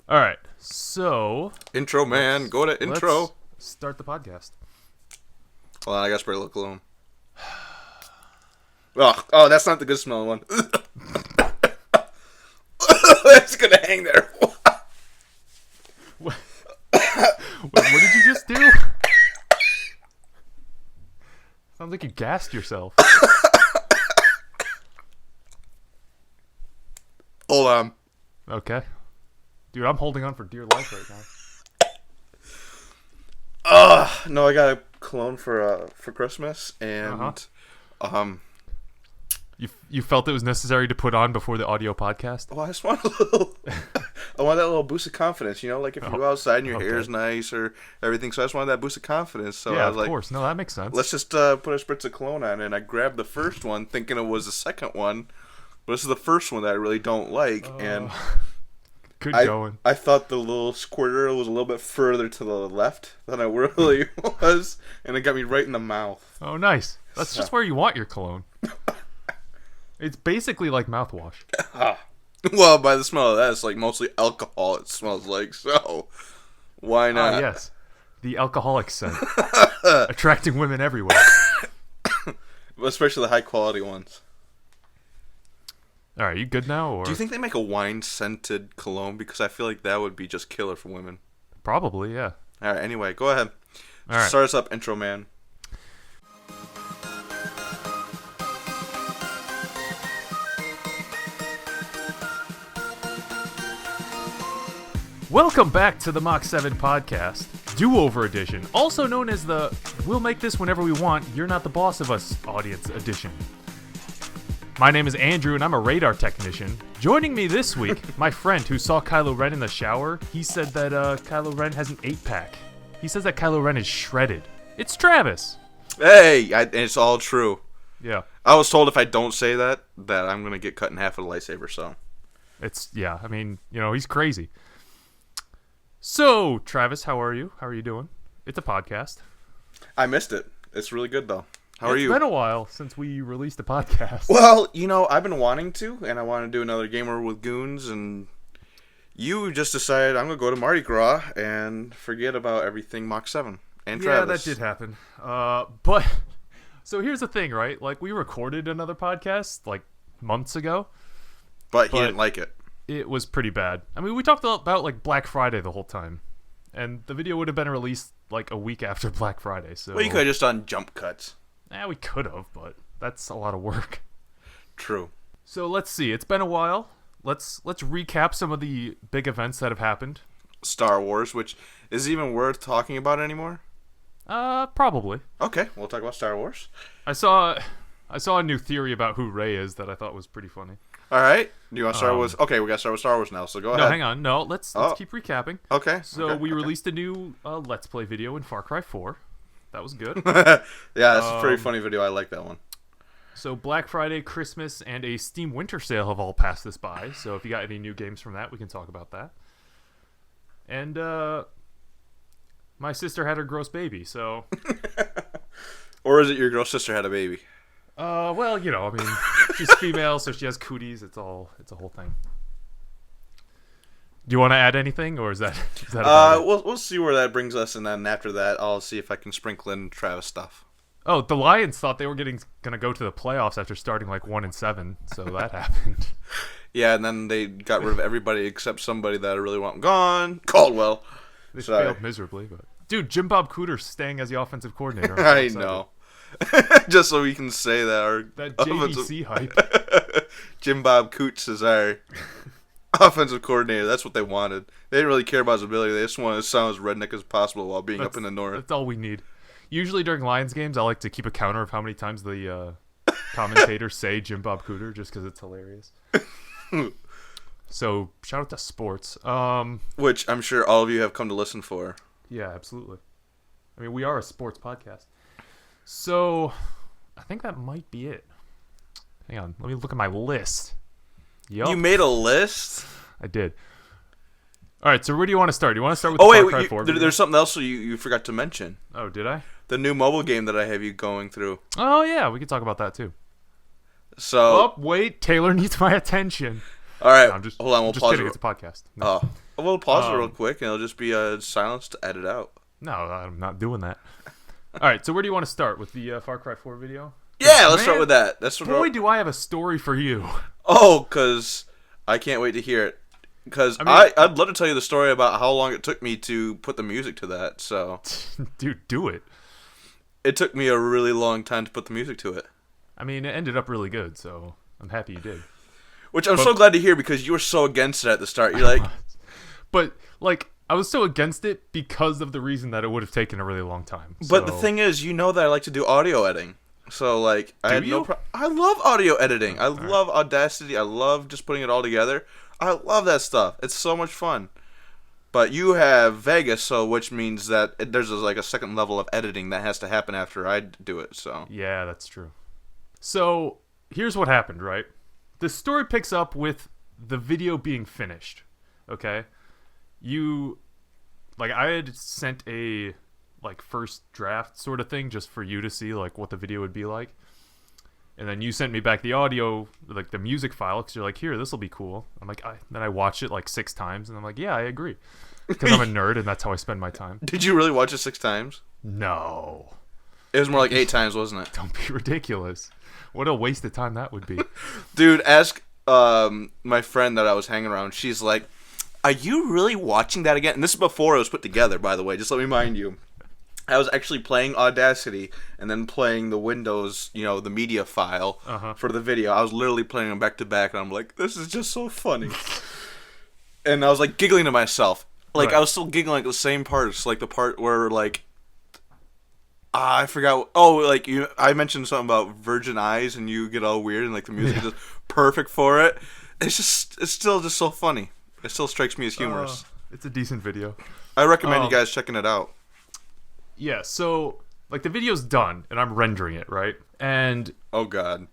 All right, so Intro, man. Go to intro. let's start the podcast. Hold on, I gotta spray a little cologne. Oh, that's not the good smelling one. It's gonna hang there. What did you just do? Sounds like you gassed yourself. Hold on. Okay. Dude, I'm holding on for dear life right now. No, I got a cologne for Christmas, and You felt it was necessary to put on before the audio podcast? I just want a little. I want that little boost of confidence, like if you go outside and your hair is nice or everything. So I just wanted that boost of confidence. So yeah, I was of course. No, that makes sense. let's just put a spritz of cologne on, and I grabbed the first one thinking it was the second one, but this is the first one that I really don't like, and good going. I thought the little squirter was a little bit further to the left than I really was, and it got me right in the mouth. Oh, nice. That's just where you want your cologne. It's basically like mouthwash. Well, by the smell of that, it's like mostly alcohol it smells like, so why not? Ah, yes. The alcoholic scent. Attracting women everywhere. Especially the high-quality ones. All right, you good now? Or? Do you think they make a wine-scented cologne? Because I feel like that would be just killer for women. Probably, yeah. All right, anyway, go ahead. All right. Start us up, intro man. Welcome back to the Mach7 podcast, do-over edition, also known as the "We'll make this whenever we want, you're not the boss of us" audience edition. My name is Andrew, and I'm a radar technician. Joining me this week, my friend who saw Kylo Ren in the shower. He said that Kylo Ren has an 8-pack. He says that Kylo Ren is shredded. It's Travis. Hey, it's all true. Yeah. I was told if I don't say that I'm going to get cut in half with a lightsaber, so. I mean, he's crazy. So, Travis, how are you? How are you doing? It's a podcast. I missed it. It's really good, though. How are you? It's been a while since we released a podcast. Well, I've been wanting to, and I want to do another Gamer with Goons, and you just decided I'm going to go to Mardi Gras and forget about everything Mach7 and Travis. Yeah, that did happen. But, so here's the thing, right? Like, we recorded another podcast, months ago. But he didn't like it. It was pretty bad. I mean, we talked about, Black Friday the whole time. And the video would have been released, a week after Black Friday, so... Well, you could have just done jump cuts. We could have, but that's a lot of work. True. So let's see. It's been a while. Let's recap some of the big events that have happened. Star Wars, which is even worth talking about anymore? Probably. Okay, we'll talk about Star Wars. I saw a new theory about who Rey is that I thought was pretty funny. All right. Do you want to start with... Okay, we got to start with Star Wars now, so go ahead. No, hang on. No, let's keep recapping. Okay. So we released a new Let's Play video in Far Cry 4. That was good. Yeah, that's a pretty funny video. I like that one. So Black Friday, Christmas, and a Steam Winter Sale have all passed us by. So if you got any new games from that, we can talk about that. And my sister had her gross baby, so... Or is it your girl sister had a baby? Well, I mean, she's female, so she has cooties. It's a whole thing. Do you want to add anything, or is that about it? We'll see where that brings us, and then after that, I'll see if I can sprinkle in Travis stuff. Oh, the Lions thought they were gonna go to the playoffs after starting 1-7, so that happened. Yeah, and then they got rid of everybody except somebody that I really want gone. Caldwell. They failed miserably, but dude, Jim Bob Cooter's staying as the offensive coordinator. I know. Just so we can say that that JVC hype. Jim Bob Coots is our offensive coordinator. That's what they wanted. They didn't really care about his ability. They just wanted to sound as redneck as possible while being up in the north. That's all we need. Usually during Lions games, I like to keep a counter of how many times the commentators say Jim Bob Cooter, just because it's hilarious. So shout out to sports, which I'm sure all of you have come to listen for. Yeah, absolutely. I mean, we are a sports podcast. So, I think that might be it. Hang on, let me look at my list. Yep. You made a list? I did. All right, so where do you want to start? Do you want to start with Far Cry 4? There's something else you forgot to mention. Oh, did I? The new mobile game that I have you going through. Oh, yeah, we could talk about that too. So... Oh, wait, Taylor needs my attention. All right, No, I'm just hold on. We'll just pause kidding. it. It's a podcast. No. Oh, we'll pause it real quick, and it'll just be silence to edit out. No, I'm not doing that. All right, so where do you want to start with the Far Cry 4 video? Yeah, let's start with that. That's what. Boy, do I have a story for you. Oh, because I can't wait to hear it. Because I'd love to tell you the story about how long it took me to put the music to that. So, dude, do it. It took me a really long time to put the music to it. I mean, it ended up really good, so I'm happy you did. Which I'm so glad to hear because you were so against it at the start. You're like, but like I was so against it because of the reason that it would have taken a really long time. But the thing is, you know that I like to do audio editing. So like, I love audio editing. I love Audacity. I love just putting it all together. I love that stuff. It's so much fun. But you have Vegas, so which means that there's like a second level of editing that has to happen after I do it. So yeah, that's true. So here's what happened, right? The story picks up with the video being finished. Okay, I had sent a first draft sort of thing just for you to see like what the video would be like. And then you sent me back the audio, like the music file, because you're like, here, this will be cool. I'm like, then I watched it like 6 times, and I'm like, yeah, I agree. Because I'm a nerd, and that's how I spend my time. Did you really watch it 6 times? No. It was more like 8 times, wasn't it? Don't be ridiculous. What a waste of time that would be. Dude, ask my friend that I was hanging around. She's like, are you really watching that again? And this is before it was put together, by the way. Just let me remind you. I was actually playing Audacity and then playing the Windows, the media file for the video. I was literally playing them back to back, and I'm like, this is just so funny. And I was like giggling to myself. Like, right. I was still giggling at the same parts, like the part where like, I forgot. Oh, like I mentioned something about virgin eyes, and you get all weird, and like the music is just perfect for it. It's still just so funny. It still strikes me as humorous. It's a decent video. I recommend you guys checking it out. Yeah, so like the video's done and I'm rendering it, right? And oh god.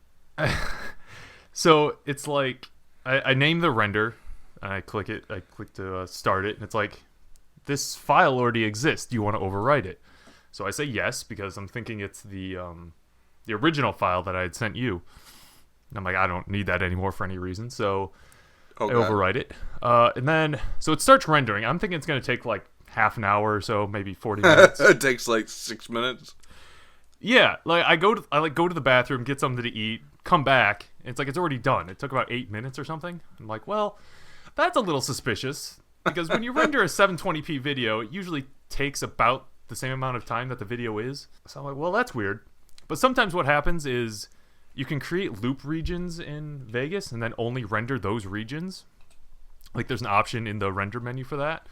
So it's like I name the render and I click to start it, and it's like, this file already exists. Do you want to overwrite it? So I say yes because I'm thinking it's the original file that I had sent you. And I'm like, I don't need that anymore for any reason, so I overwrite it. And then so it starts rendering. I'm thinking it's going to take like half an hour or so, maybe 40 minutes. It takes like 6 minutes. Yeah, like I go to the bathroom, get something to eat, come back, and it's like it's already done. It took about 8 minutes or something. I'm like, well, that's a little suspicious because when you render a 720p video, it usually takes about the same amount of time that the video is. So I'm like, well, that's weird. But sometimes what happens is you can create loop regions in Vegas and then only render those regions. Like there's an option in the render menu for that.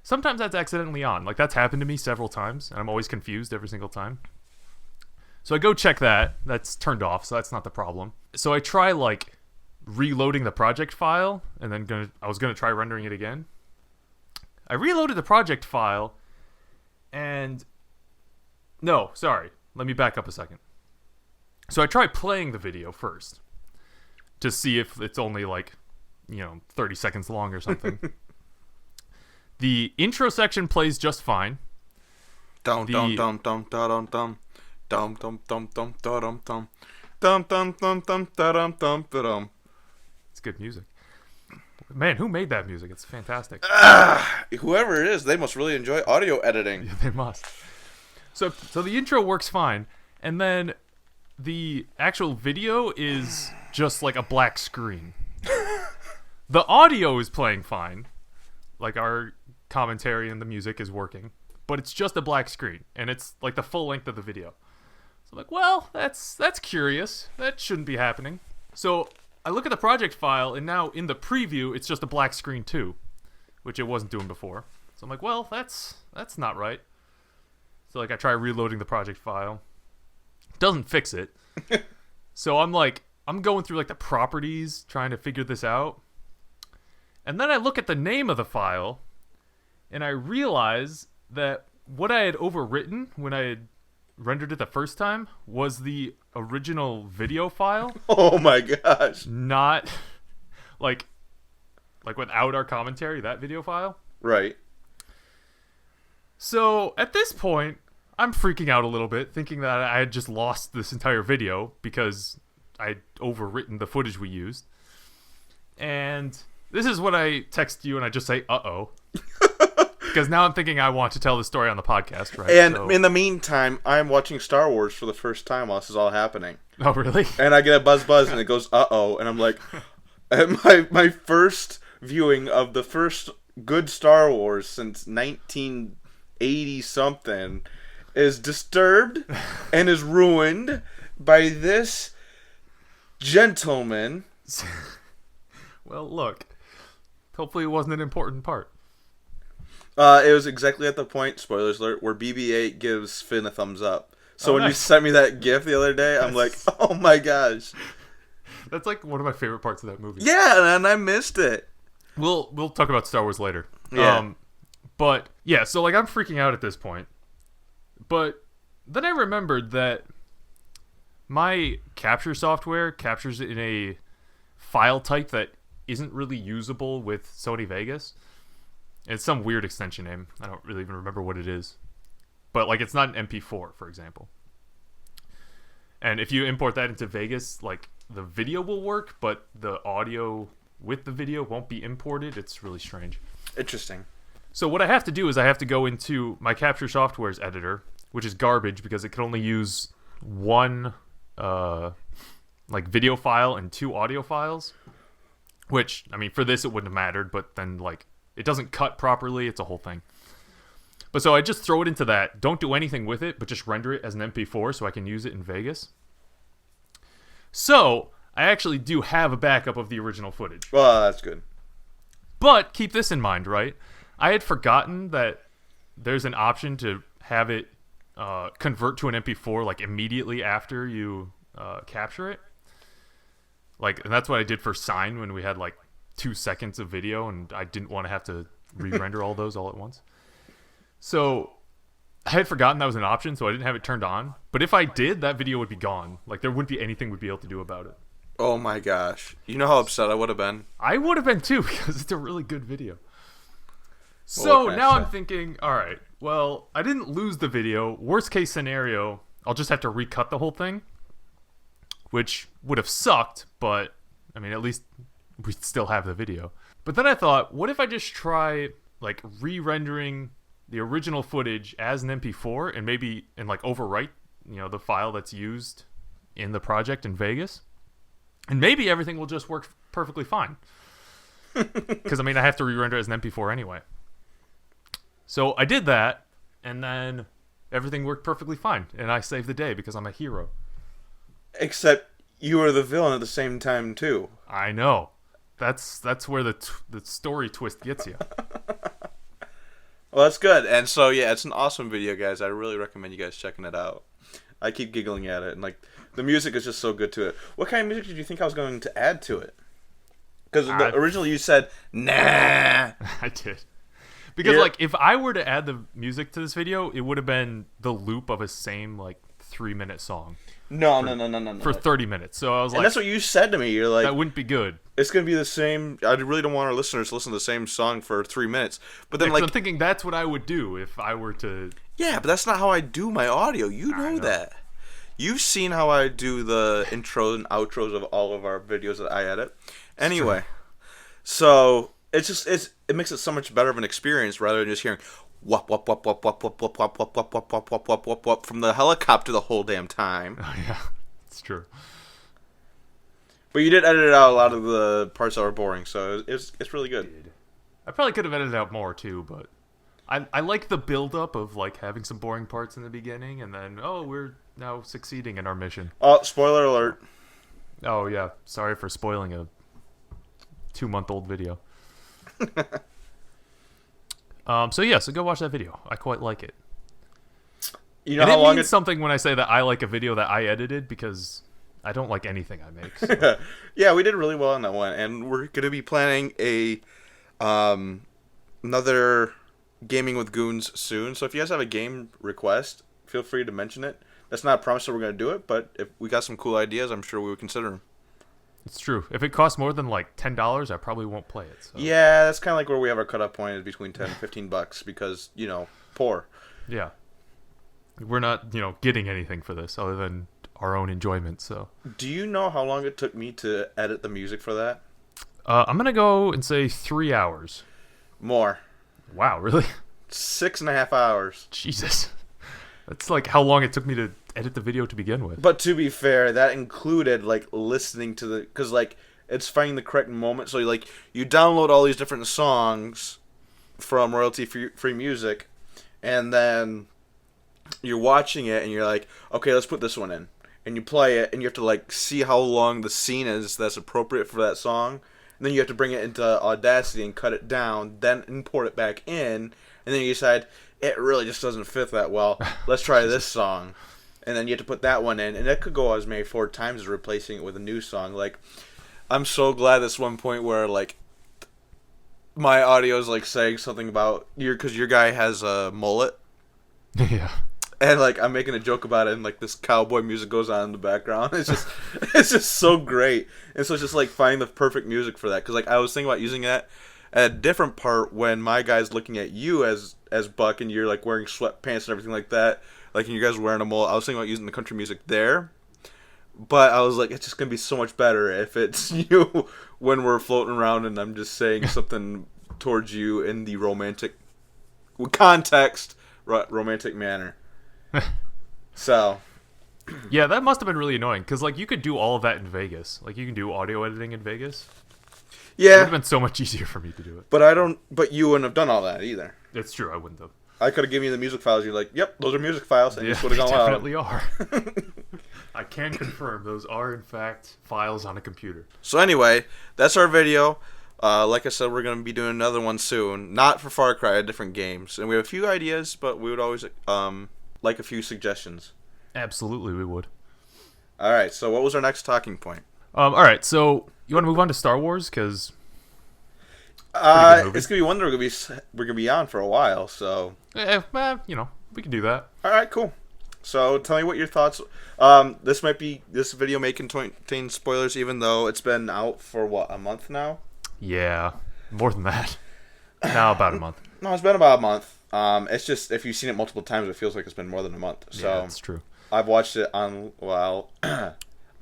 Sometimes that's accidentally on. Like that's happened to me several times, and I'm always confused every single time. So I go check that. That's turned off, so that's not the problem. So I try like reloading the project file, and then I was gonna try rendering it again. I reloaded the project file, and no, sorry. Let me back up a second. So I try playing the video first to see if it's only like 30 seconds long or something. The intro section plays just fine. Dum dum dum dum dum dum dum dum dum dum dum dum dum dum dum dum dum dum dum. It's good music. Man, who made that music? It's fantastic. Whoever it is, they must really enjoy audio editing. Yeah, they must. So the intro works fine, and then the actual video is just like a black screen. The audio is playing fine. Like our commentary and the music is working, but it's just a black screen, and it's like the full length of the video. So I'm like, well, that's curious. That shouldn't be happening. So I look at the project file, and now in the preview, it's just a black screen too, which it wasn't doing before. So I'm like, well, that's not right. So like I try reloading the project file. Doesn't fix it. So I'm going through like the properties, trying to figure this out. And then I look at the name of the file, and I realize that what I had overwritten when I had rendered it the first time was the original video file. Oh my gosh. Not like without our commentary, that video file. Right. So at this point, I'm freaking out a little bit, thinking that I had just lost this entire video because I'd overwritten the footage we used. And this is when I text you and I just say, uh-oh. Because now I'm thinking I want to tell the story on the podcast, right? And in the meantime, I'm watching Star Wars for the first time while this is all happening. Oh, really? And I get a buzz, and it goes, uh-oh. And I'm like, and my first viewing of the first good Star Wars since 1980-something is disturbed and is ruined by this gentleman. Well, look. Hopefully it wasn't an important part. It was exactly at the point, spoilers alert, where BB-8 gives Finn a thumbs up. So when you sent me that GIF the other day, I'm like, oh my gosh. That's like one of my favorite parts of that movie. Yeah, and I missed it. We'll talk about Star Wars later. Yeah. But yeah, so like I'm freaking out at this point. But then I remembered that my capture software captures it in a file type that isn't really usable with Sony Vegas. It's some weird extension name. I don't really even remember what it is. But like it's not an MP4, for example. And if you import that into Vegas, like the video will work, but the audio with the video won't be imported. It's really strange. Interesting. So what I have to do is I have to go into my capture software's editor, which is garbage because it can only use one like video file and 2 audio files. Which, I mean, for this it wouldn't have mattered, but then like it doesn't cut properly. It's a whole thing. But so I just throw it into that. Don't do anything with it, but just render it as an MP4 so I can use it in Vegas. So I actually do have a backup of the original footage. Well, that's good. But keep this in mind, right? I had forgotten that there's an option to have it convert to an MP4 like immediately after you capture it. Like, and that's what I did for Sign when we had like 2 seconds of video, and I didn't want to have to re-render all those all at once. So I had forgotten that was an option, so I didn't have it turned on. But if I did, that video would be gone. Like, there wouldn't be anything we'd be able to do about it. Oh my gosh. You know how upset I would have been? I would have been too, because it's a really good video. So now I'm thinking, all right, well, I didn't lose the video. Worst case scenario, I'll just have to recut the whole thing, which would have sucked, but I mean, at least we'd still have the video. But then I thought, what if I just try like re-rendering the original footage as an MP4 and maybe like overwrite, the file that's used in the project in Vegas, and maybe everything will just work perfectly fine. Because I mean, I have to re-render as an MP4 anyway. So I did that, and then everything worked perfectly fine, and I saved the day because I'm a hero. Except you were the villain at the same time too. I know. That's where the story twist gets you. Well, that's good. And so yeah, it's an awesome video, guys. I really recommend you guys checking it out. I keep giggling at it, and like the music is just so good to it. What kind of music did you think I was going to add to it? Because originally you said nah. I did. Because like if I were to add the music to this video, it would have been the loop of a same like 3-minute song. No. For 30 minutes. So I was like, and that's what you said to me. You're like, that wouldn't be good. It's gonna be the same. I really don't want our listeners to listen to the same song for 3 minutes. But then, like, I'm thinking that's what I would do if I were to. Yeah, but that's not how I do my audio. You know that. You've seen how I do the intros and outros of all of our videos that I edit. Anyway, so it makes it so much better of an experience rather than just hearing wop wop wop wop wop wop wop wop wop wop wop wop wop wop wop wop from the helicopter the whole damn time. Oh yeah, it's true. But you did edit out a lot of the parts that were boring, so it's really good. I probably could have edited out more too, but I like the build up of like having some boring parts in the beginning, and then we're now succeeding in our mission. Oh, spoiler alert! Oh yeah, sorry for spoiling a 2-month-old video. So go watch that video. I quite like it. You know how long means something when I say that I like a video that I edited, because I don't like anything I make. So. Yeah, we did really well on that one, and we're gonna be planning another Gaming with Goons soon. So if you guys have a game request, feel free to mention it. That's not a promise that we're gonna do it, but if we got some cool ideas, I'm sure we would consider them. It's true. If it costs more than like $10, I probably won't play it. So. Yeah, that's kind of like where we have our cutoff point is between $10 and $15 because poor. Yeah, we're not getting anything for this other than our own enjoyment. So. Do you know how long it took me to edit the music for that? I'm gonna go and say 3 hours. More. Wow, really? 6.5 hours. Jesus. That's like how long it took me to edit the video to begin with. But to be fair, that included like listening to the, because like it's finding the correct moment. So like you download all these different songs from royalty free music, and then you're watching it and you're like, okay, let's put this one in, and you play it and you have to like see how long the scene is that's appropriate for that song, and then you have to bring it into Audacity and cut it down, then import it back in, and then you decide it really just doesn't fit that well. Let's try this song. And then you have to put that one in. And that could go as many 4 times as replacing it with a new song. Like, I'm so glad this one point where, like, my audio is, like, saying something about because your guy has a mullet. Yeah. And, like, I'm making a joke about it, and, like, this cowboy music goes on in the background. It's just so great. And so it's just, like, finding the perfect music for that. Because, like, I was thinking about using that at a different part when my guy's looking at you as Buck, and you're like wearing sweatpants and everything like that, like, and you guys were wearing a mullet. I was thinking about using the country music there, but I was like, it's just gonna be so much better if it's you when we're floating around and I'm just saying something towards you in the romantic context, romantic manner. So yeah, that must have been really annoying because like you could do all of that in Vegas. Like you can do audio editing in Vegas. It would yeah, have been so much easier for me to do it. but you wouldn't have done all that either. It's true, I wouldn't have. I could have given you the music files. You're like, yep, those are music files, and you Yeah, just would have they gone, definitely are. I can confirm those are in fact files on a computer. So anyway, that's our video. Like I said, we're going to be doing another one soon. Not for Far Cry, different games. And we have a few ideas, but we would always like a few suggestions. Absolutely, we would. All right, so what was our next talking point? All right, so you want to move on to Star Wars because it's gonna be one that we're gonna be on for a while. So we can do that. all right, cool. So tell me what your thoughts. This video may contain spoilers, even though it's been out for a month now. Yeah, more than that. Now about a month. No, it's been about a month. It's just if you've seen it multiple times, it feels like it's been more than a month. So yeah, that's true. I've watched it on. Well,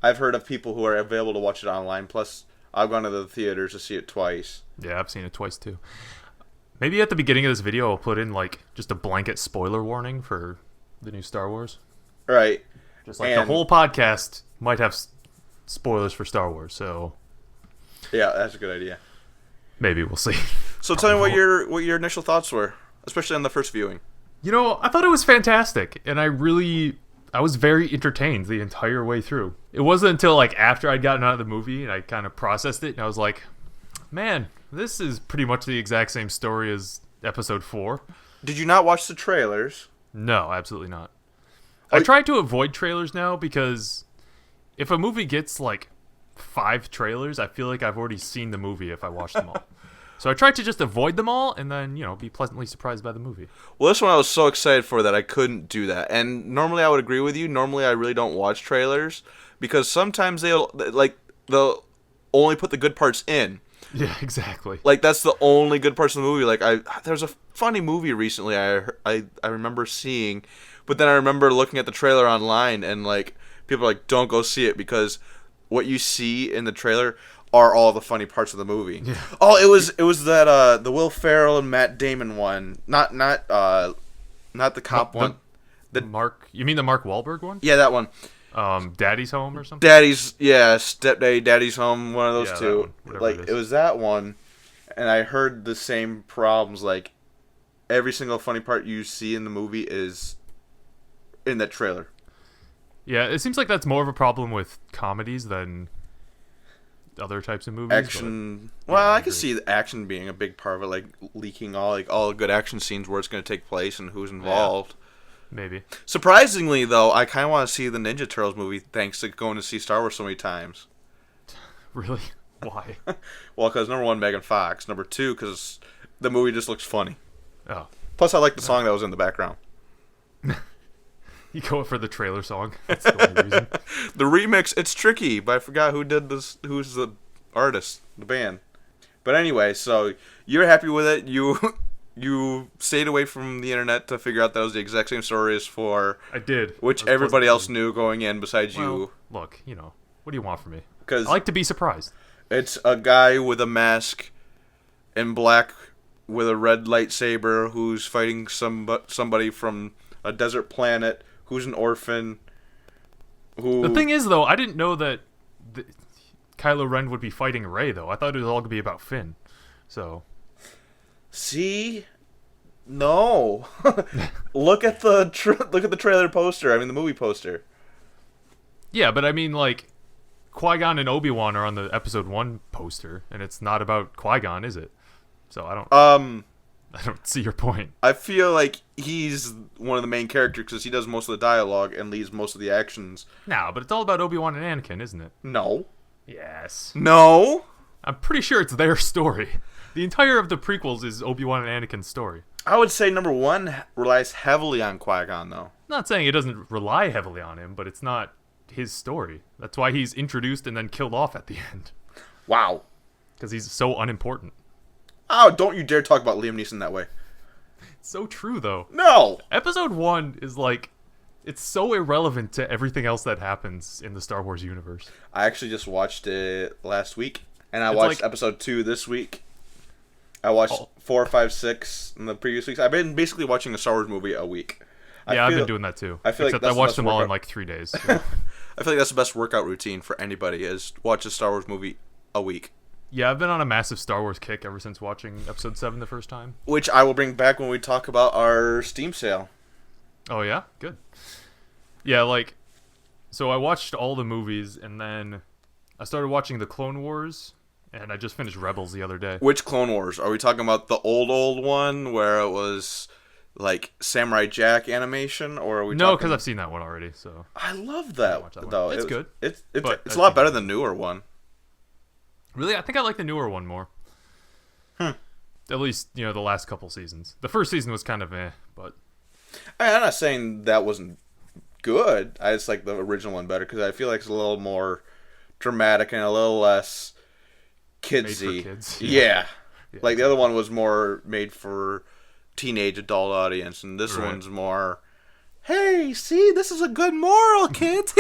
I've heard of people who are available to watch it online. Plus, I've gone to the theaters to see it twice. Yeah, I've seen it twice too. Maybe at the beginning of this video, I'll put in like just a blanket spoiler warning for the new Star Wars. Right. Just like the whole podcast might have spoilers for Star Wars, so yeah, that's a good idea. Maybe we'll see. So tell me what your initial thoughts were, especially on the first viewing. I thought it was fantastic, and I was very entertained the entire way through. It wasn't until like after I'd gotten out of the movie and I kind of processed it, and I was like, man, this is pretty much the exact same story as Episode 4. Did you not watch the trailers? No, absolutely not. I try to avoid trailers now because if a movie gets like 5 trailers, I feel like I've already seen the movie if I watch them all. So I try to just avoid them all and then, be pleasantly surprised by the movie. Well, this one I was so excited for that I couldn't do that. And normally I would agree with you. Normally I really don't watch trailers because sometimes they'll only put the good parts in. Yeah, exactly. Like that's the only good parts of the movie. Like there's a funny movie recently I remember seeing, but then I remember looking at the trailer online and like people are like, don't go see it because what you see in the trailer are all the funny parts of the movie. Yeah. Oh, it was that the Will Ferrell and Matt Damon one. Not the cop one. You mean the Mark Wahlberg one? Yeah, that one. Daddy's Home or something? Stepdaddy, Daddy's Home, one of those two. Like it was that one, and I heard the same problems. Like every single funny part you see in the movie is in that trailer. Yeah, it seems like that's more of a problem with comedies than other types of movies. Action. Well, I can see the action being a big part of it, like leaking all good action scenes where it's going to take place and who's involved. Yeah. Maybe. Surprisingly, though, I kind of want to see the Ninja Turtles movie thanks to going to see Star Wars so many times. Really? Why? Well, because number 1, Megan Fox. Number 2, because the movie just looks funny. Oh. Plus, I like the song that was in the background. You go for the trailer song. That's the only reason. The remix, it's tricky, but I forgot who did this. Who's the artist, the band. But anyway, so you're happy with it. You stayed away from the internet to figure out that was the exact same story as 4. I did. Which everybody else knew going in besides you. Look, what do you want from me? Because I like to be surprised. It's a guy with a mask in black with a red lightsaber who's fighting somebody from a desert planet who's an orphan. The thing is, though, I didn't know that Kylo Ren would be fighting Rey, though. I thought it was all going to be about Finn. So... See? No. Look at the trailer poster. I mean, the movie poster. Yeah, but I mean, like, Qui-Gon and Obi-Wan are on the Episode 1 poster, and it's not about Qui-Gon, is it? So I don't see your point. I feel like he's one of the main characters because he does most of the dialogue and leads most of the actions. No, but it's all about Obi-Wan and Anakin, isn't it? No. Yes. No. I'm pretty sure it's their story. The entire of the prequels is Obi-Wan and Anakin's story. I would say number 1 relies heavily on Qui-Gon, though. Not saying it doesn't rely heavily on him, but it's not his story. That's why he's introduced and then killed off at the end. Wow. Because he's so unimportant. Oh, don't you dare talk about Liam Neeson that way. It's so true, though. No! Episode 1 is like... It's so irrelevant to everything else that happens in the Star Wars universe. I actually just watched it last week, and I watched Episode 2 this week. I watched 4, 5, 6 in the previous weeks. I've been basically watching a Star Wars movie a week. Yeah, I've been doing that too. Except I watched them all in like 3 days. So. I feel like that's the best workout routine for anybody, is watch a Star Wars movie a week. Yeah, I've been on a massive Star Wars kick ever since watching Episode 7 the first time. Which I will bring back when we talk about our Steam sale. Oh, yeah? Good. Yeah, like, so I watched all the movies, and then I started watching the Clone Wars, and I just finished Rebels the other day. Which Clone Wars? Are we talking about the old one, where it was, like, Samurai Jack animation, or are we No, because I've seen that one already, so... I love that, though. It's good. It's a lot better than the newer one. Really? I think I like the newer one more. At least, you know, the last couple seasons. The first season was kind of but... I'm not saying that wasn't good. I just like the original one better, because I feel like it's a little more dramatic and a little less kidsy. Made for kids. Yeah. Like, the other one was more made for teenage adult audience, and this one's more, hey, see, this is a good moral, kids.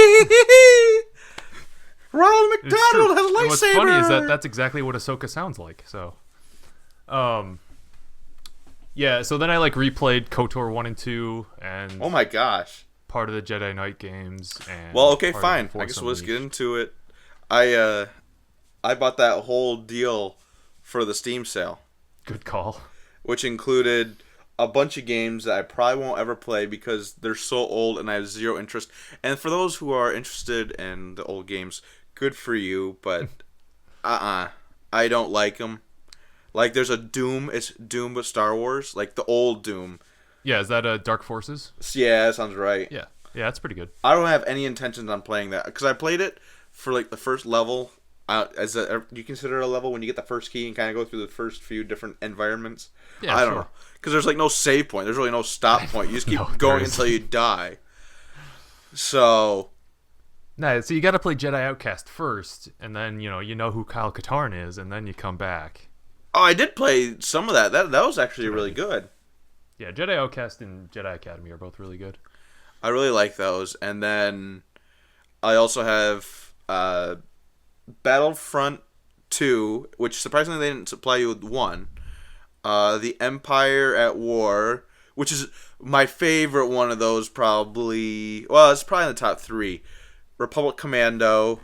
Ronald McDonald has a lightsaber. What's funny is that's exactly what Ahsoka sounds like. So, yeah. So then I like replayed KOTOR 1 and 2, and oh my gosh, part of the Jedi Knight games. And well, okay, fine. I guess let's get into it. I bought that whole deal for the Steam sale. Good call. Which included a bunch of games that I probably won't ever play because they're so old and I have zero interest. And for those who are interested in the old games, good for you, but I don't like them. Like, there's a Doom. It's Doom but Star Wars. Like, the old Doom. Yeah, is that Dark Forces? Yeah, that sounds right. Yeah, that's pretty good. I don't have any intentions on playing that because I played it for, like, the first level. Do you consider it a level when you get the first key and kind of go through the first few different environments? Yeah, I don't know. Because there's, like, no save point. There's really no stop point. You just keep going until you die. So... Nah, so you got to play Jedi Outcast first, and then, you know who Kyle Katarn is, and then you come back. Oh, I did play some of that. That was actually really good. Yeah, Jedi Outcast and Jedi Academy are both really good. I really like those. And then I also have Battlefront 2, which surprisingly they didn't supply you with 1. The Empire at War, which is my favorite one of those probably. Well, it's probably in the top 3. Republic Commando,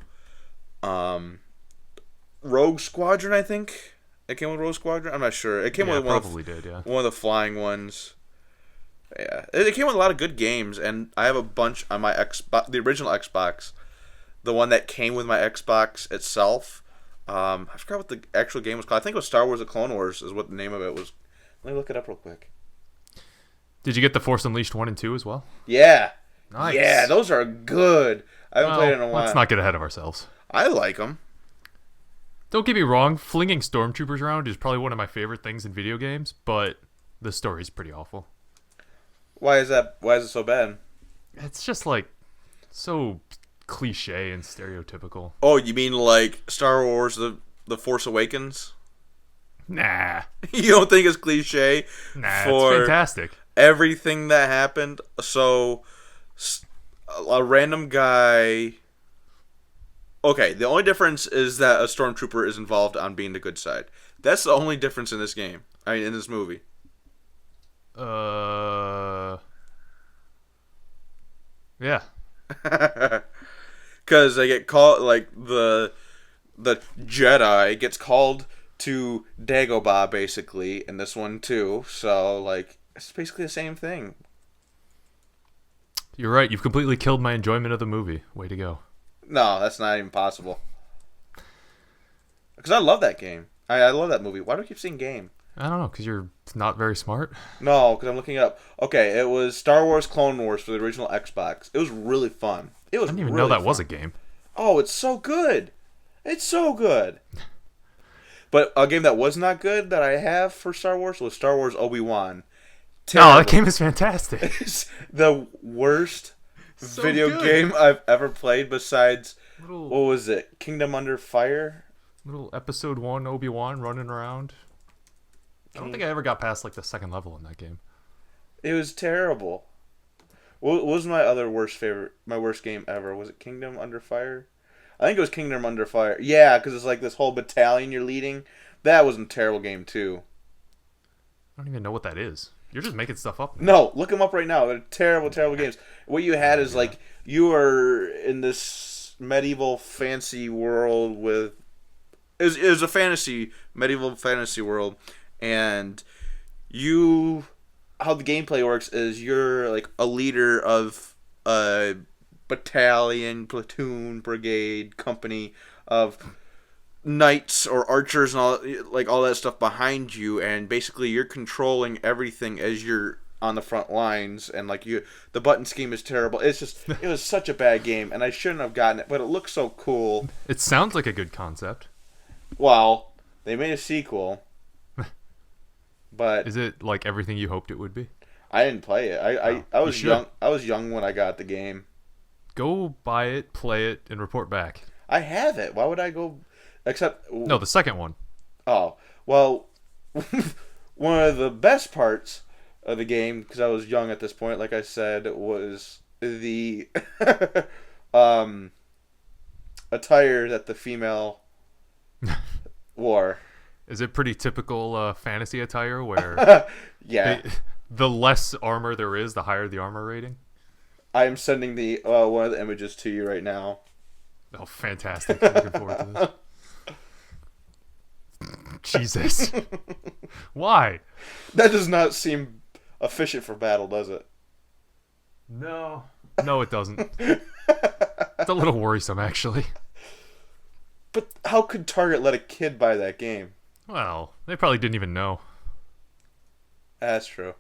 Rogue Squadron, I think. It came with Rogue Squadron? I'm not sure. It came with one of the flying ones. Yeah. It came with a lot of good games, and I have a bunch on my Xbox, the original Xbox. The one that came with my Xbox itself. I forgot what the actual game was called. I think it was Star Wars: The Clone Wars is what the name of it was. Let me look it up real quick. Did you get the Force Unleashed 1 and 2 as well? Yeah. Nice. Yeah, those are good. I haven't played it in a while. Let's not get ahead of ourselves. I like them. Don't get me wrong, flinging stormtroopers around is probably one of my favorite things in video games, but the story's pretty awful. Why is that? Why is it so bad? It's just like so cliche and stereotypical. Oh, you mean like Star Wars: The Force Awakens? Nah. You don't think it's cliche? Nah, for it's fantastic. Everything that happened. So, a random guy. Okay, the only difference is that a stormtrooper is involved on being the good side. That's the only difference in this game. I mean, in this movie. Yeah. Because they get called, like, the Jedi gets called to Dagobah, basically, in this one, too. So, like, it's basically the same thing. You're right. You've completely killed my enjoyment of the movie. Way to go. No, that's not even possible. Because I love that game. I love that movie. Why do I keep saying game? I don't know, because you're not very smart. No, because I'm looking it up. Okay, it was Star Wars Clone Wars for the original Xbox. It was really fun. It was. I didn't even really know that fun. was a game. Oh, it's so good. It's so good. But a game that was not good that I have for Star Wars was Star Wars Obi-Wan. Terrible. Oh, that game is fantastic. It's the worst So video good. game I've ever played besides, Little- what was it? Kingdom Under Fire? Little episode 1 Obi-Wan running around. I don't think I ever got past like the second level in that game. It was terrible. What was my worst game ever? Was it Kingdom Under Fire? I think it was Kingdom Under Fire. Yeah, because it's like this whole battalion you're leading. That was a terrible game too. I don't even know what that is. You're just making stuff up. No, look them up right now. They're terrible, terrible games. What you had is like you were in this medieval fancy world with. It was a medieval fantasy world, and how the gameplay works is you're like a leader of a battalion, platoon, brigade, company of knights or archers and all that stuff behind you, and basically you're controlling everything as you're on the front lines, and like the button scheme is terrible. It was such a bad game, and I shouldn't have gotten it, but it looks so cool. It sounds like a good concept. Well, they made a sequel, but Is it like everything you hoped it would be? I didn't play it. I was should. young. I was young when I got the game. Go buy it, play it, and report back. I have it. Why would I go? Except No, the second one. Oh, well, one of the best parts of the game, because I was young at this point, like I said, was the attire that the female wore. Is it pretty typical fantasy attire where Yeah. the less armor there is, the higher the armor rating? I am sending the one of the images to you right now. Oh, fantastic. I'm looking forward to this. Jesus. Why? That does not seem efficient for battle, does it? No. No, it doesn't. It's a little worrisome, actually. But how could Target let a kid buy that game? Well, they probably didn't even know. That's true.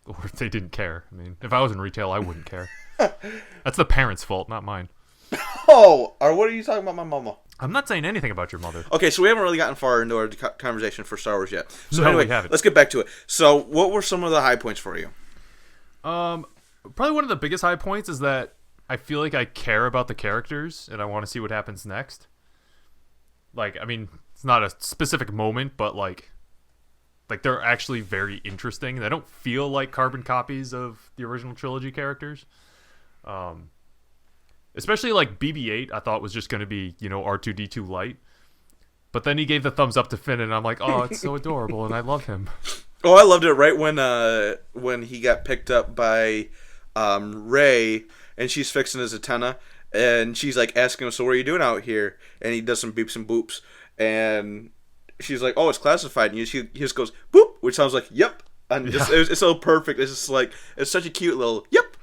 Or if they didn't care. I mean, if I was in retail, I wouldn't care. That's the parents' fault, not mine. Oh, or what are you talking about, my mama? I'm not saying anything about your mother. Okay, so we haven't really gotten far into our conversation for Star Wars yet. So No, anyway, we haven't. let's get back to it. So, what were some of the high points for you? Probably one of the biggest high points is that I feel like I care about the characters and I want to see what happens next. Like, I mean, it's not a specific moment, but like they're actually very interesting. They don't feel like carbon copies of the original trilogy characters. Especially like BB-8, I thought was just going to be, R2-D2 light. But then he gave the thumbs up to Finn, and I'm like, oh, it's so adorable, and I love him. Oh, I loved it right when he got picked up by Rey, and she's fixing his antenna, and she's like asking him, so what are you doing out here? And he does some beeps and boops, and she's like, oh, it's classified, and he just goes, boop, which sounds like, yep. And just, it's so perfect. It's just like, it's such a cute little, yep.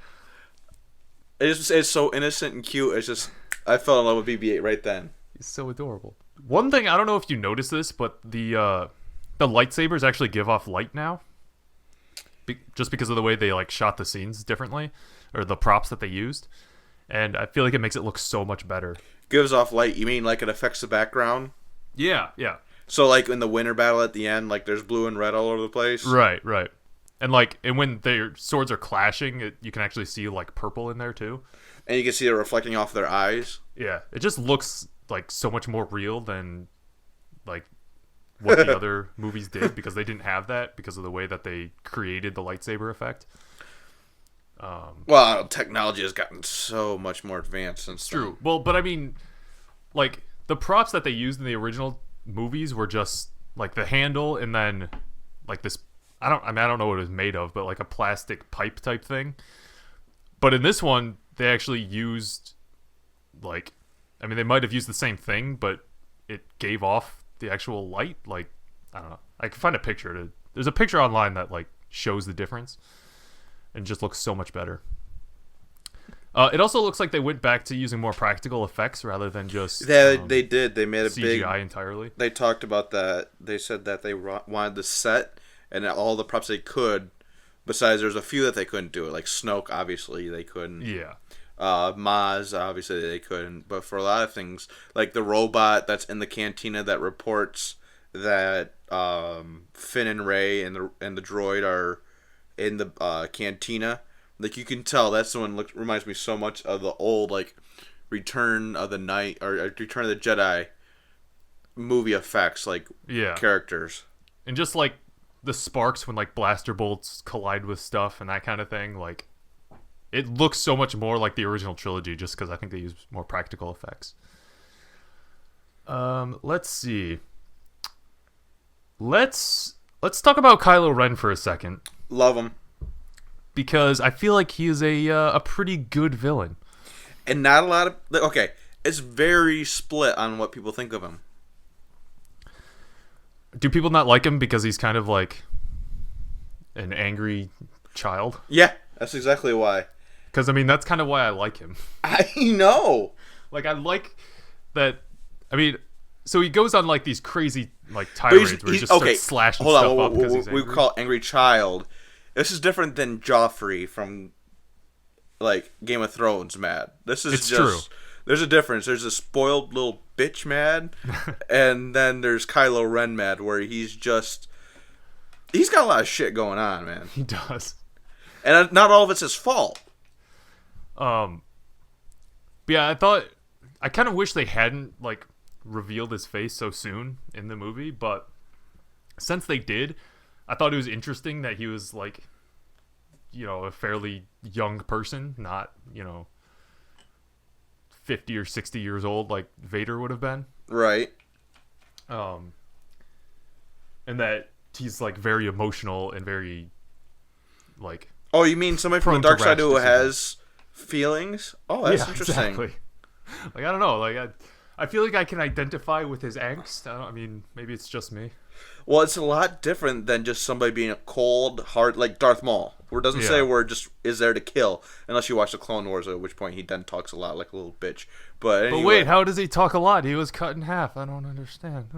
It's so innocent and cute. It's just, I fell in love with BB-8 right then. He's so adorable. One thing, I don't know if you noticed this, but the lightsabers actually give off light now. Just because of the way they like shot the scenes differently, or the props that they used. And I feel like it makes it look so much better. Gives off light. You mean like it affects the background? Yeah. So like in the winter battle at the end, like there's blue and red all over the place? Right. And when their swords are clashing, you can actually see like purple in there too. And you can see it reflecting off their eyes. Yeah, it just looks like so much more real than like what the other movies did, because they didn't have that because of the way that they created the lightsaber effect. Well, technology has gotten so much more advanced since then. True. Well, but I mean, like, the props that they used in the original movies were just, like, the handle and then, like, this... I don't know what it was made of, but, like, a plastic pipe type thing. But in this one, they actually used, like... I mean, they might have used the same thing, but it gave off the actual light. Like, I don't know. I can find a picture. There's a picture online that, like, shows the difference. And just looks so much better. It also looks like they went back to using more practical effects rather than just they did. They made a CGI entirely. They talked about that. They said that they wanted the set and all the props they could. Besides, there's a few that they couldn't do. Like Snoke, obviously, they couldn't. Yeah. Maz, obviously, they couldn't. But for a lot of things, like the robot that's in the cantina that reports that Finn and Rey and the droid are in the cantina, like you can tell that's the one reminds me so much of the old like Return of the Night or Return of the Jedi movie effects, like characters, and just like the sparks when like blaster bolts collide with stuff and that kind of thing. Like it looks so much more like the original trilogy just because I think they use more practical effects. Let's see. Let's talk about Kylo Ren for a second. Love him. Because I feel like he is a pretty good villain. And not a lot of... Okay, it's very split on what people think of him. Do people not like him because he's kind of like an angry child? Yeah, that's exactly why. Because, I mean, that's kind of why I like him. I know. Like, I like that... I mean... So he goes on like these crazy like tirades where he just starts slashing stuff up because he's angry. We call it angry child. This is different than Joffrey from like Game of Thrones mad. This is true. There's a difference. There's a spoiled little bitch mad, and then there's Kylo Ren mad where he's got a lot of shit going on, man. He does, and not all of it's his fault. But yeah, I kind of wish they hadn't like revealed his face so soon in the movie, but since they did, I thought it was interesting that he was like, you know, a fairly young person, not, you know, 50 or 60 years old like Vader would have been. Right. And that he's like very emotional and very like... Oh, you mean somebody from the dark side who has feelings? Oh, that's interesting. Exactly. Like, I don't know, like I feel like I can identify with his angst. I mean, maybe it's just me. Well, it's a lot different than just somebody being a cold, hard, like Darth Maul, where it doesn't say where it just is there to kill, unless you watch the Clone Wars, at which point he then talks a lot like a little bitch. But anyway, wait, how does he talk a lot? He was cut in half. I don't understand.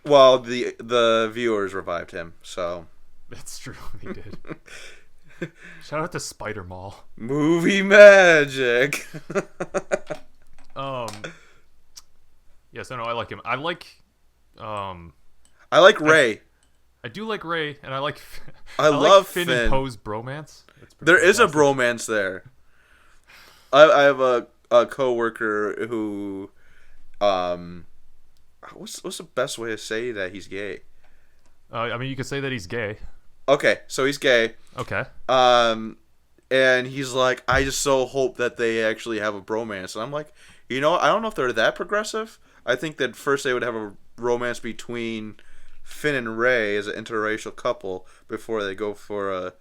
Well, the viewers revived him, so... That's true, he did. Shout out to Spider Maul. Movie magic! Yes, I know. I like him. I like Rey. I do like Rey, and I like. I love Finn and Poe's bromance. There is a bromance there. I have a coworker who, what's the best way to say that he's gay? I mean, you could say that he's gay. Okay, so he's gay. Okay. And he's like, I just so hope that they actually have a bromance, and I'm like, you know, I don't know if they're that progressive. I think that first they would have a romance between Finn and Rey as an interracial couple before they go for a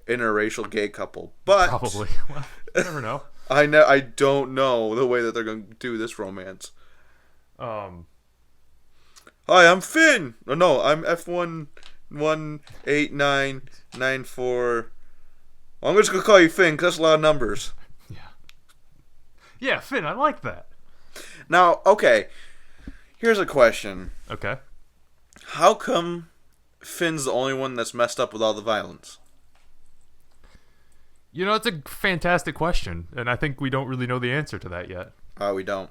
interracial gay couple. But probably. Well, you never know. I don't know the way that they're going to do this romance. Hi, I'm Finn. No, I'm F118994. I'm just going to call you Finn because that's a lot of numbers. Yeah, Finn, I like that. Now, okay, here's a question. Okay. How come Finn's the only one that's messed up with all the violence? You know, it's a fantastic question, and I think we don't really know the answer to that yet. We don't.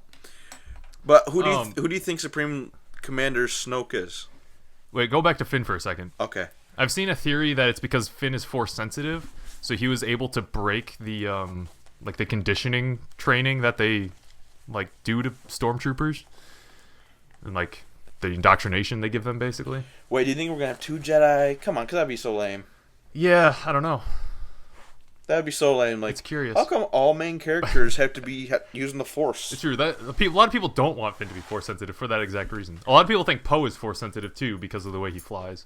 But who do you think Supreme Commander Snoke is? Wait, go back to Finn for a second. Okay. I've seen a theory that it's because Finn is force sensitive, so he was able to break the like the conditioning training that they like do to stormtroopers, and like the indoctrination they give them, basically. Wait, do you think we're gonna have two Jedi? Come on, cause that'd be so lame. Yeah, I don't know. That'd be so lame. Like, it's curious. How come all main characters have to be using the Force? It's true that a lot of people don't want Finn to be Force sensitive for that exact reason. A lot of people think Poe is Force sensitive too because of the way he flies.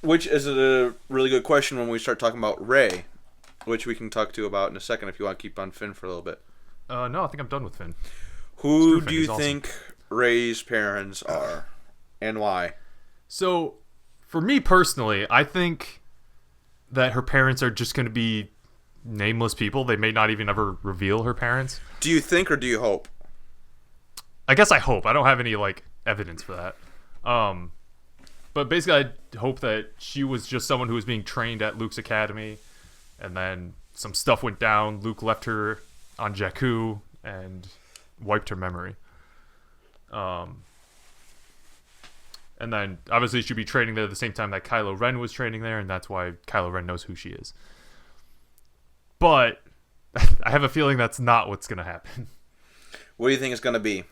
Which is a really good question when we start talking about Rey, which we can talk to about in a second if you want to keep on Finn for a little bit. No, I think I'm done with Finn. Who do you think Rey's parents are, and why? So, for me personally, I think that her parents are just going to be nameless people. They may not even ever reveal her parents. Do you think or do you hope? I guess I hope. I don't have any evidence for that. But basically, I hope that she was just someone who was being trained at Luke's academy, and then some stuff went down. Luke left her on Jakku and wiped her memory. And then, obviously, she'd be training there at the same time that Kylo Ren was training there, and that's why Kylo Ren knows who she is. But I have a feeling that's not what's going to happen. What do you think it's going to be?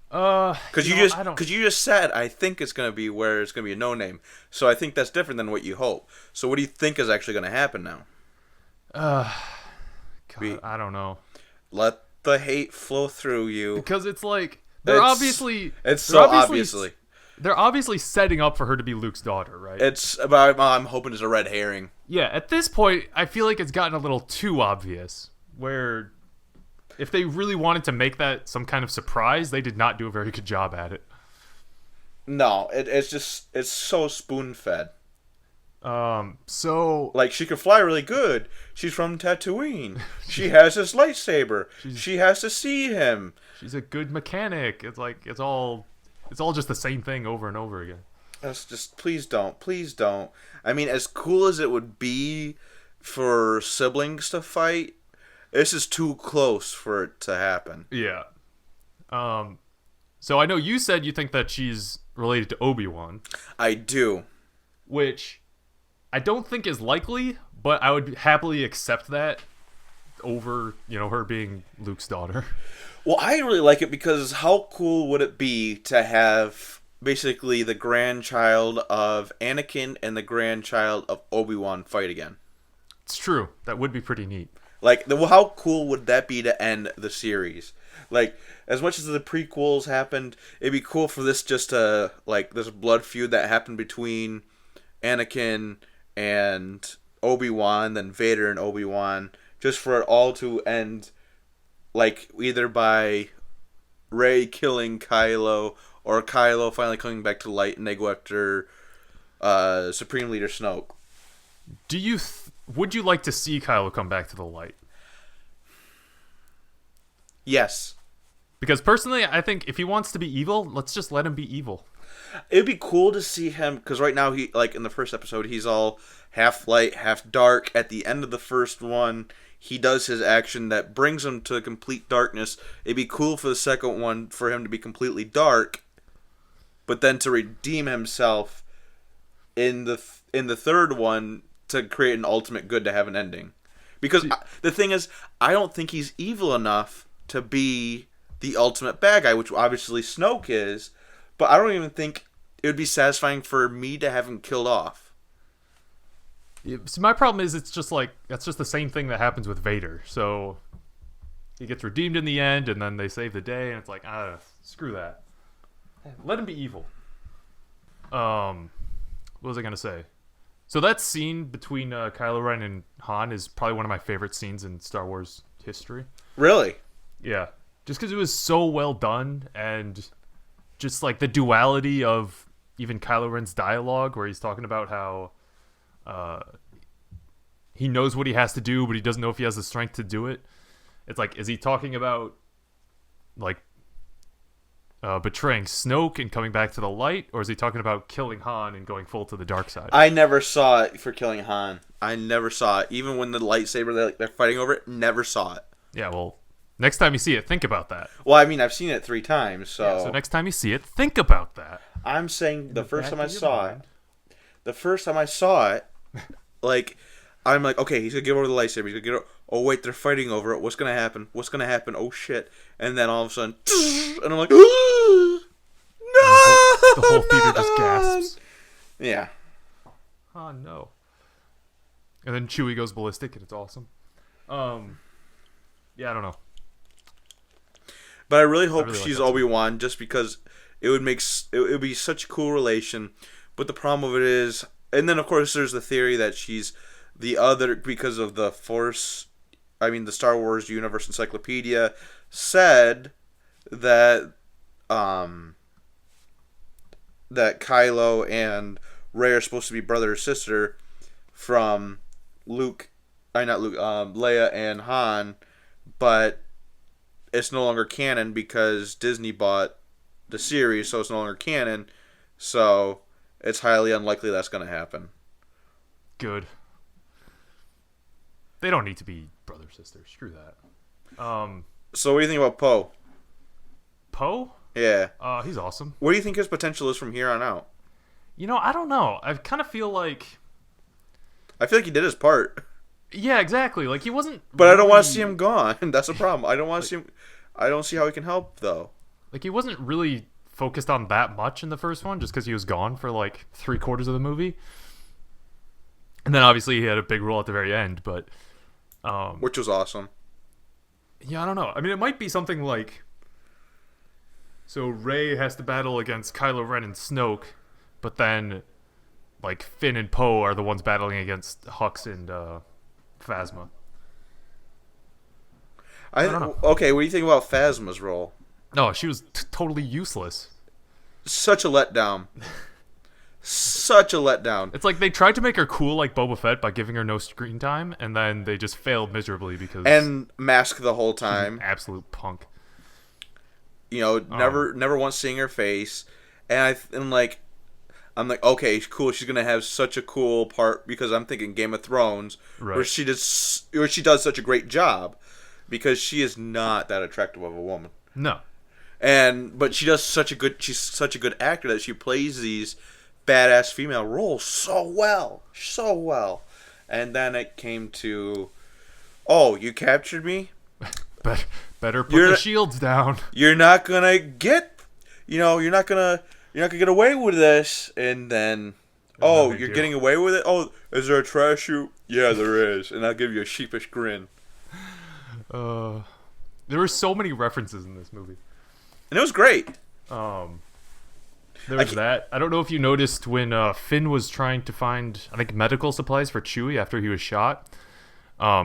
Because you just said I think it's going to be where it's going to be a no-name. So I think that's different than what you hope. So what do you think is actually going to happen now? God, I don't know. Let the hate flow through you. Because it's like They're obviously setting up for her to be Luke's daughter, right? It's about I'm hoping it's a red herring. Yeah, at this point, I feel like it's gotten a little too obvious. Where if they really wanted to make that some kind of surprise, they did not do a very good job at it. No, it's so spoon-fed. So like she can fly really good. She's from Tatooine. She has his lightsaber. She has to see him. She's a good mechanic. It's like it's all just the same thing over and over again. That's just please don't. I mean, as cool as it would be for siblings to fight, this is too close for it to happen. Yeah. So I know you said you think that she's related to Obi-Wan. I do. Which I don't think is likely, but I would happily accept that over, her being Luke's daughter. Well, I really like it because how cool would it be to have basically the grandchild of Anakin and the grandchild of Obi-Wan fight again? It's true. That would be pretty neat. Like, how cool would that be to end the series? Like, as much as the prequels happened, it'd be cool for this just to, this blood feud that happened between Anakin and Obi-Wan, then Vader and Obi-Wan, just for it all to end, either by Rey killing Kylo, or Kylo finally coming back to light and they go after Supreme Leader Snoke. Would you like to see Kylo come back to the light? Yes. Because personally, I think if he wants to be evil, let's just let him be evil. It'd be cool to see him, because right now, he in the first episode, he's all half light, half dark. At the end of the first one, he does his action that brings him to complete darkness. It'd be cool for the second one for him to be completely dark, but then to redeem himself in the third one to create an ultimate good to have an ending. Because the thing is, I don't think he's evil enough to be the ultimate bad guy, which obviously Snoke is, but I don't even think it would be satisfying for me to have him killed off. Yeah, so my problem is that's just the same thing that happens with Vader. So he gets redeemed in the end, and then they save the day, and it's like, screw that. Let him be evil. What was I gonna say? So that scene between Kylo Ren and Han is probably one of my favorite scenes in Star Wars history. Really? Yeah. Just because it was so well done, and just the duality of even Kylo Ren's dialogue, where he's talking about how he knows what he has to do, but he doesn't know if he has the strength to do it. It's is he talking about betraying Snoke and coming back to the light, or is he talking about killing Han and going full to the dark side? I never saw it for killing Han. I never saw it. Even when the lightsaber, they're fighting over it, never saw it. Yeah, well, next time you see it, think about that. Well, I mean, I've seen it 3 times, so... Yeah, so next time you see it, think about that. I'm saying the first time I saw it, I'm like, okay, he's gonna give over the lightsaber. He's gonna get over. Oh wait, they're fighting over it. What's gonna happen? Oh shit! And then all of a sudden, and I'm like, no! The whole theater just gasps. Yeah. Oh no. And then Chewie goes ballistic, and it's awesome. Yeah, I don't know. But I really hope really like she's that Obi-Wan, just because it would it would be such a cool relation. But the problem of it is, and then of course there's the theory that she's the other because of the Force. I mean, the Star Wars Universe Encyclopedia said that that Kylo and Rey are supposed to be brother or sister from Leia and Han, but it's no longer canon because Disney bought the series, so it's no longer canon. So it's highly unlikely that's going to happen. Good. They don't need to be brother sister. Screw that. So what do you think about Poe? Poe? Yeah. He's awesome. What do you think his potential is from here on out? I don't know. I kind of feel like... I feel like he did his part. Yeah, exactly. Like, he wasn't... But really... I don't want to see him gone. That's the problem. I don't want to see him... I don't see how he can help, though. Like, he wasn't really focused on that much in the first one, just because he was gone for, like, 3/4 of the movie. And then, obviously, he had a big role at the very end, but... which was awesome. Yeah, I don't know. I mean, it might be something like... So, Rey has to battle against Kylo Ren and Snoke, but then, like, Finn and Poe are the ones battling against Hux and Phasma. I don't know. Okay, what do you think about Phasma's role? No, she was totally useless. Such a letdown. Such a letdown. It's like they tried to make her cool like Boba Fett by giving her no screen time, and then they just failed miserably because... And mask the whole time. She's an absolute punk. Never once seeing her face. And I'm like, okay, cool. She's gonna have such a cool part because I'm thinking Game of Thrones, right, where she does such a great job, because she is not that attractive of a woman. No. But she's such a good actor that she plays these badass female roles so well. And then it came to, oh, you captured me? Better put the shields down. You're not gonna get, you're not gonna get away with this. And then, oh, you're getting away with it? Oh, is there a trash chute? Yeah, there is. And I'll give you a sheepish grin. There were so many references in this movie. And it was great. There was that. I don't know if you noticed when Finn was trying to find, I think, medical supplies for Chewie after he was shot.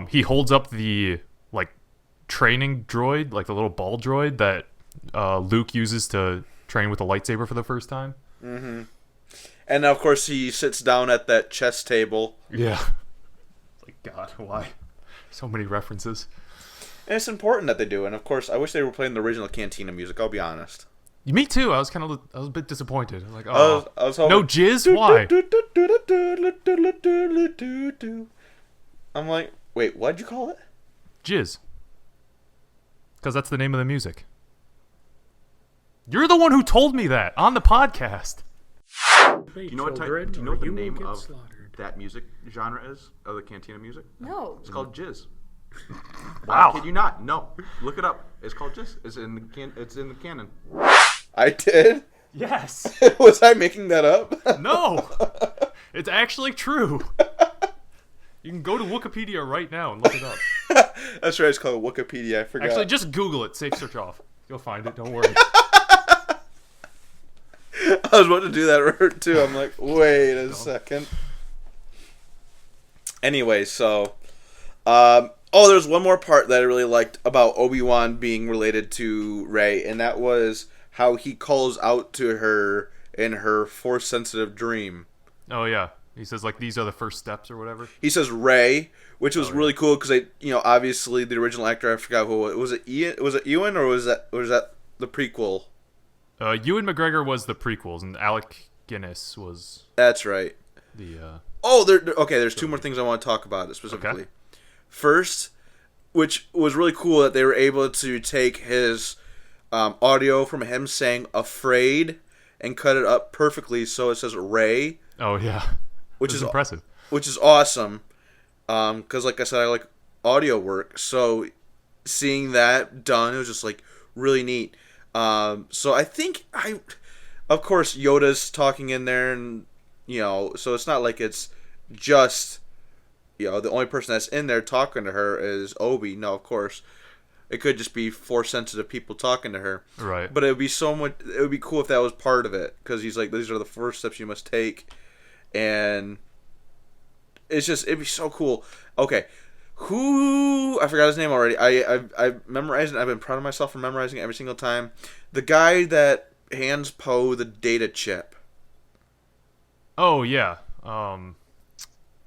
He holds up the, like, training droid, like the little ball droid that Luke uses to train with a lightsaber for the first time. Mm-hmm. And, of course, he sits down at that chess table. Yeah. It's like, God, why? So many references. And it's important that they do. And, of course, I wish they were playing the original Cantina music, I'll be honest. Me too. I was a bit disappointed. I was like, oh, I was hoping, no jizz? Why? I'm like, wait, what'd you call it? Jizz. Because that's the name of the music. You're the one who told me that on the podcast. Do you know what the name of that music genre is? Of the Cantina music? No. It's called jizz. Wow. Kid you not? No. Look it up. It's called jizz. It's in the canon. I did? Yes. Was I making that up? No. It's actually true. You can go to Wikipedia right now and look it up. That's right. It's called Wikipedia. I forgot. Actually, just Google it. Safe search off. You'll find it. Don't worry. I was about to do that too. I'm like, wait a second. Anyway, so... there's one more part that I really liked about Obi-Wan being related to Rey, and that was how he calls out to her in her Force-sensitive dream. Oh, yeah. He says, like, these are the first steps or whatever. He says Rey, which was really cool because obviously the original actor, I forgot who it was. Was it Ewan or was that the prequel? Ewan McGregor was the prequels, and Alec Guinness was... That's right. The... there's two more things I want to talk about specifically. Okay. First, which was really cool that they were able to take his audio from him saying "afraid" and cut it up perfectly so it says Rey. Oh yeah, which is impressive. Which is awesome, because like I said, I like audio work. So seeing that done, it was just like really neat. So I think of course Yoda's talking in there, and so it's not like it's just the only person that's in there talking to her is Obi. No, of course, it could just be Force sensitive people talking to her. Right. But it would be so much. It would be cool if that was part of it, because he's like, these are the first steps you must take, and it'd be so cool. Okay, I forgot his name already. I memorized it. I've been proud of myself for memorizing it every single time. The guy that hands Poe the data chip. Oh yeah.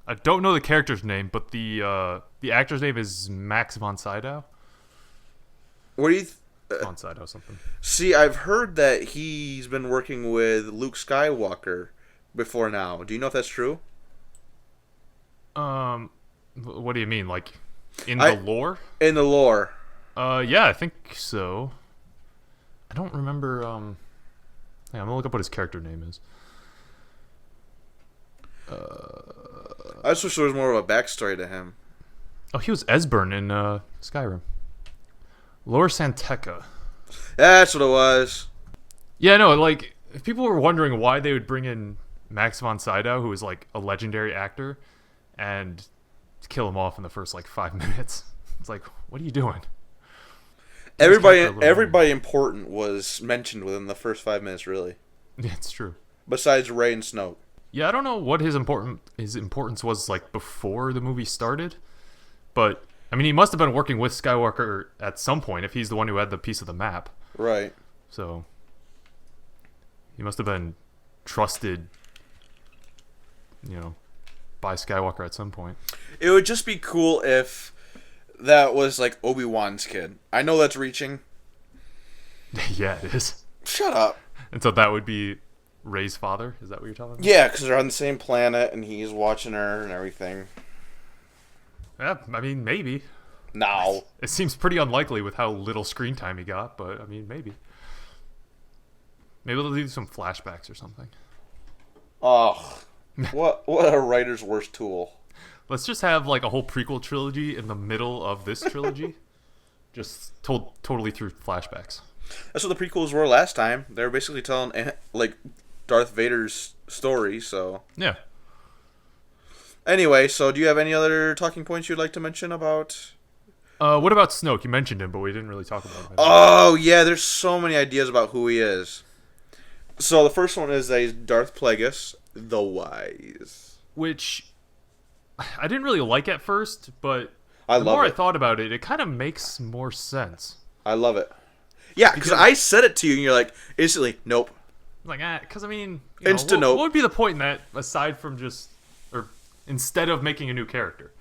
I don't know the character's name, but the actor's name is Max von Sydow. What do you? Von Sydow something. See, I've heard that he's been working with Luke Skywalker before now. Do you know if that's true? What do you mean, like in the lore? In the lore. Yeah, I think so. I don't remember. I'm gonna look up what his character name is. I just wish there was more of a backstory to him. Oh, he was Esbern in Skyrim. Lor Santeca. That's what it was. Yeah, no, like, if people were wondering why they would bring in Max von Sydow, who is, like, a legendary actor, and kill him off in the first, like, 5 minutes. It's like, what are you doing? Everybody important was mentioned within the first 5 minutes, really. Yeah, it's true. Besides Rey and Snoke. Yeah, I don't know what his importance was, like, before the movie started, but I mean, he must have been working with Skywalker at some point if he's the one who had the piece of the map. Right. So he must have been trusted, by Skywalker at some point. It would just be cool if that was like Obi-Wan's kid. I know that's reaching. Yeah, it is. Shut up. And so that would be Rey's father? Is that what you're telling me? Yeah, because they're on the same planet and he's watching her and everything. Yeah, I mean, maybe. No. It seems pretty unlikely with how little screen time he got, but I mean, maybe. Maybe they'll do some flashbacks or something. Oh, what a writer's worst tool. Let's just have like a whole prequel trilogy in the middle of this trilogy, just told totally through flashbacks. That's what the prequels were last time. They were basically telling like Darth Vader's story. So yeah. Anyway, so do you have any other talking points you'd like to mention about? What about Snoke? You mentioned him, but we didn't really talk about him. Oh yeah, there's so many ideas about who he is. So the first one is that he's Darth Plagueis the Wise, which I didn't really like at first, but the more I thought about it, it kind of makes more sense. I love it. Yeah, because I said it to you, and you're like, instantly, nope. Like, because I mean, nope. What would be the point in that, aside from just, or instead of making a new character?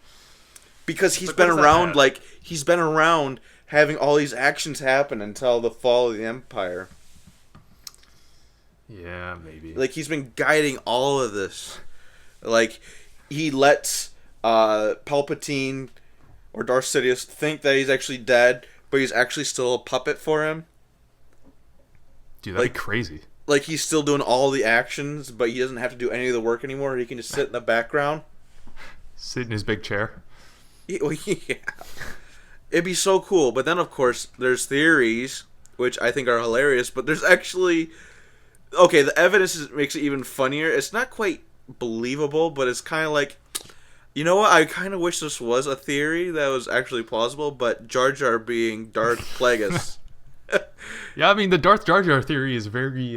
Because he's been around, he's been around having all these actions happen until the fall of the Empire. Yeah, maybe. Like, he's been guiding all of this. Like, he lets Palpatine or Darth Sidious think that he's actually dead, but he's actually still a puppet for him. Dude, that'd be crazy. Like, he's still doing all the actions, but he doesn't have to do any of the work anymore. He can just sit in the background. Sit in his big chair. Yeah. It'd be so cool. But then, of course, there's theories, which I think are hilarious, but there's actually... Okay, the evidence makes it even funnier. It's not quite believable, but it's kind of like... You know what? I kind of wish this was a theory that was actually plausible, but Jar Jar being Darth Plagueis. Yeah, I mean, the Darth Jar Jar theory is very,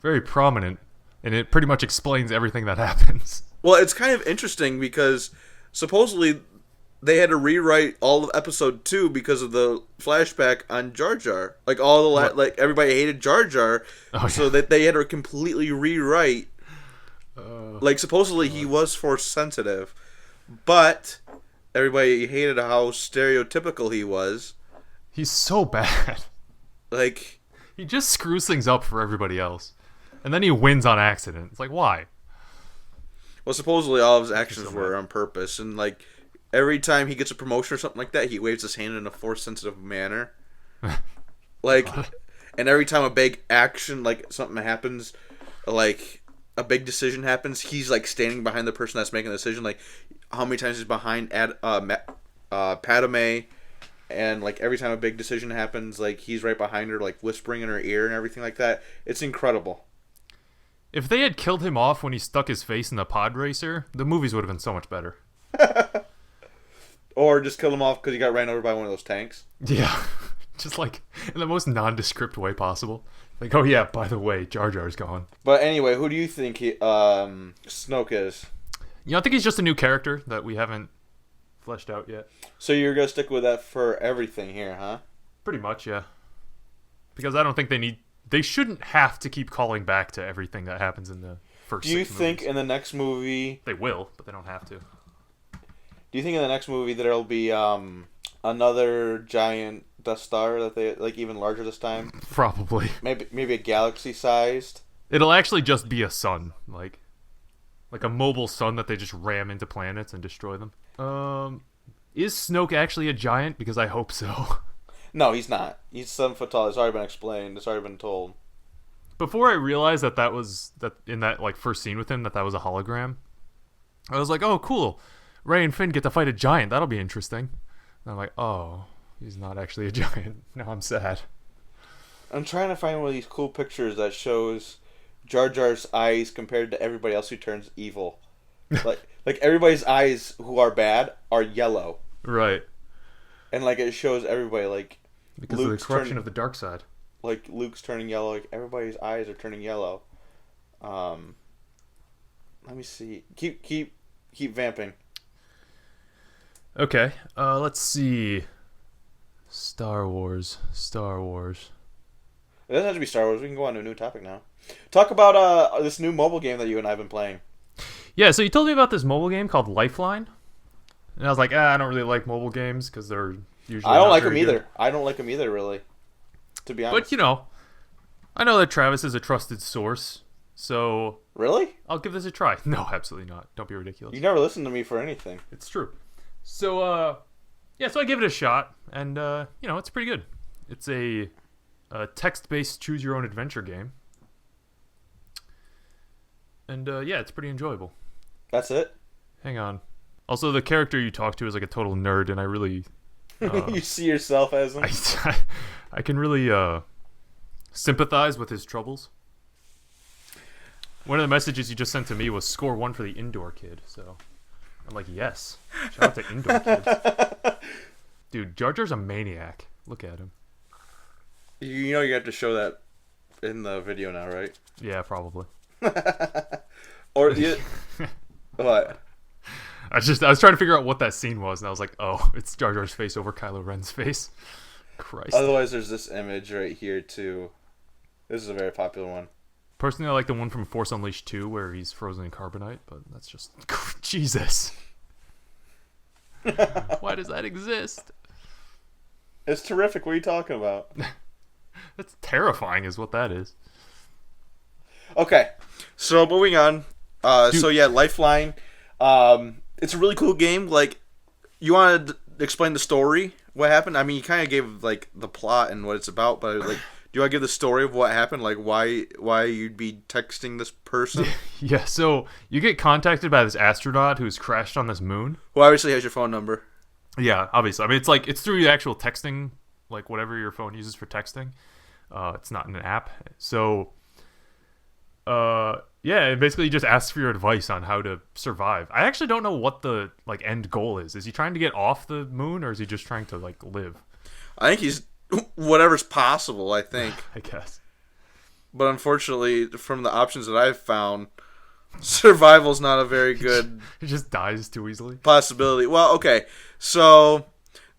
very prominent, and it pretty much explains everything that happens. Well, it's kind of interesting because supposedly they had to rewrite all of episode 2 because of the flashback on Jar Jar. Like, everybody hated Jar Jar, so that they had to completely rewrite. Like, supposedly he was Force sensitive, but everybody hated how stereotypical he was. He's so bad. Like, he just screws things up for everybody else, and then he wins on accident. It's like, why? Well, supposedly all of his actions were on purpose, and like every time he gets a promotion or something like that, he waves his hand in a Force-sensitive manner. Like, and every time a big action, like something happens, like a big decision happens, he's like standing behind the person that's making the decision. Like, how many times he's behind Padme, and like every time a big decision happens, like he's right behind her, like whispering in her ear and everything like that. It's incredible. If they had killed him off when he stuck his face in the pod racer, the movies would have been so much better. Or just kill him off because he got ran over by one of those tanks. Yeah. Just like in the most nondescript way possible. Like, oh yeah, by the way, Jar Jar's gone. But anyway, who do you think Snoke is? I think he's just a new character that we haven't fleshed out yet. So you're going to stick with that for everything here, huh? Pretty much, yeah. Because I don't think they shouldn't have to keep calling back to everything that happens in the first 6 movies. Do you think in the next movie... They will, but they don't have to. Do you think in the next movie there'll be another giant Death Star that they like even larger this time? Probably. Maybe a galaxy-sized? It'll actually just be a sun, like a mobile sun that they just ram into planets and destroy them. Is Snoke actually a giant? Because I hope so. No, he's not. He's 7 foot tall. It's already been explained. It's already been told. Before I realized that was in that like first scene with him that was a hologram, I was like, oh cool, Rey and Finn get to fight a giant. That'll be interesting. And I'm like, oh, he's not actually a giant. Now I'm sad. I'm trying to find one of these cool pictures that shows Jar Jar's eyes compared to everybody else who turns evil. like everybody's eyes who are bad are yellow. Right. And like it shows everybody like because Luke's of the corruption of the dark side. Like Luke's turning yellow. Like everybody's eyes are turning yellow. Let me see. Keep vamping. Okay. Let's see. Star Wars. It doesn't have to be Star Wars. We can go on to a new topic now. Talk about this new mobile game that you and I have been playing. Yeah, so you told me about this mobile game called Lifeline. And I was like, I don't really like mobile games because they're usually I don't like them either. I don't like them either, really. To be honest. But, I know that Travis is a trusted source, so... Really? I'll give this a try. No, absolutely not. Don't be ridiculous. You never listen to me for anything. It's true. So, so I give it a shot, and, it's pretty good. It's a text-based choose-your-own-adventure game. And, it's pretty enjoyable. That's it? Hang on. Also, the character you talk to is like a total nerd, and I really... you see yourself as him? I can really sympathize with his troubles. One of the messages you just sent to me was score 1 for the indoor kid, so I'm like, yes. Shout out to indoor kids. Dude, Jar Jar's a maniac. Look at him. You know you have to show that in the video now, right? Yeah, probably. Or what? I was trying to figure out what that scene was, and I was like, oh, it's Jar Jar's face over Kylo Ren's face. Christ. Otherwise, there's this image right here, too. This is a very popular one. Personally, I like the one from Force Unleashed 2 where he's frozen in carbonite, but that's just... Jesus. Why does that exist? It's terrific. What are you talking about? That's terrifying is what that is. Okay. So, moving on. Lifeline. It's a really cool game. Like, you want to explain the story? What happened? I mean, you kind of gave, like, the plot and what it's about, but, like... Do you want to give the story of what happened? Like, why you'd be texting this person? Yeah, so you get contacted by this astronaut who's crashed on this moon. Who obviously has your phone number. Yeah, obviously. I mean, it's through the actual texting, like whatever your phone uses for texting. It's not in an app. So, it basically just asks for your advice on how to survive. I actually don't know what the, like, end goal is. Is he trying to get off the moon, or is he just trying to, like, live? I think he's... Whatever's possible, I think. I guess. But unfortunately, from the options that I've found, survival's not a very good... It just dies too easily. Possibility. Well, okay. So,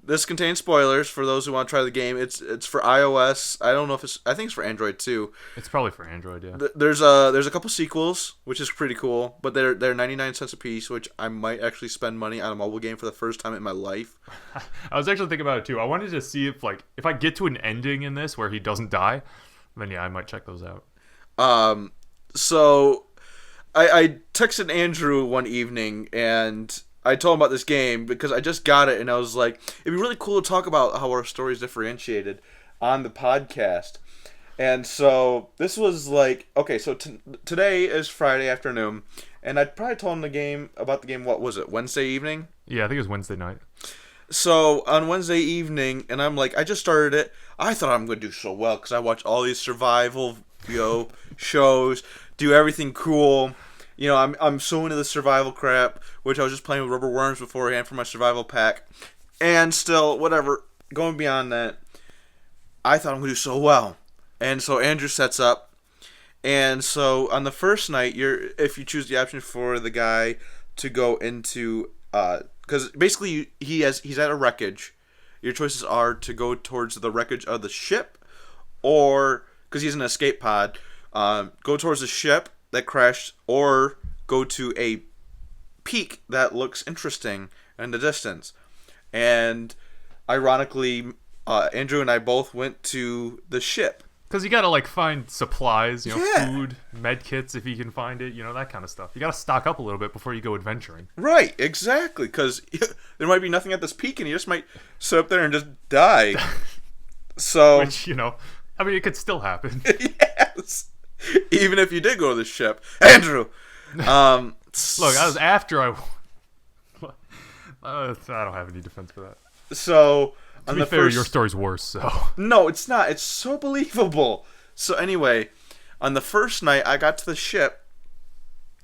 this contains spoilers for those who want to try the game. It's for iOS. I don't know if it's... I think it's for Android, too. It's probably for Android, yeah. There's a couple sequels, which is pretty cool. But they're 99 cents a piece, which I might actually spend money on a mobile game for the first time in my life. I was actually thinking about it, too. I wanted to see if I get to an ending in this where he doesn't die, then yeah, I might check those out. So, I texted Andrew one evening, and... I told him about this game because I just got it, and I was like, it'd be really cool to talk about how our stories differentiated on the podcast. And so this was like, okay, so today is Friday afternoon, and I probably told him about the game, what was it, Wednesday evening? Yeah, I think it was Wednesday night. So on Wednesday evening, and I'm like, I just started it. I thought I'm going to do so well because I watch all these survival shows, do everything cool. I'm so into the survival crap, which I was just playing with rubber worms beforehand for my survival pack. And still, whatever, going beyond that, I thought I'm going to do so well. And so Andrew sets up. And so on the first night, if you choose the option for the guy to go into, because basically he's at a wreckage. Your choices are to go towards the wreckage of the ship, or because he's in an escape pod, go towards the ship that crashed, or go to a peak that looks interesting in the distance. And ironically, Andrew and I both went to the ship. Because you gotta find supplies, Yeah. food, med kits if you can find it, that kind of stuff. You gotta stock up a little bit before you go adventuring. Right, exactly. Because there might be nothing at this peak, and you just might sit up there and just die. So, Which, it could still happen. yes, even if you did go to the ship, Andrew. Look, that was after I don't have any defense for that. So, to be fair, your story's worse. So no, it's not. It's so believable. So anyway, on the first night, I got to the ship,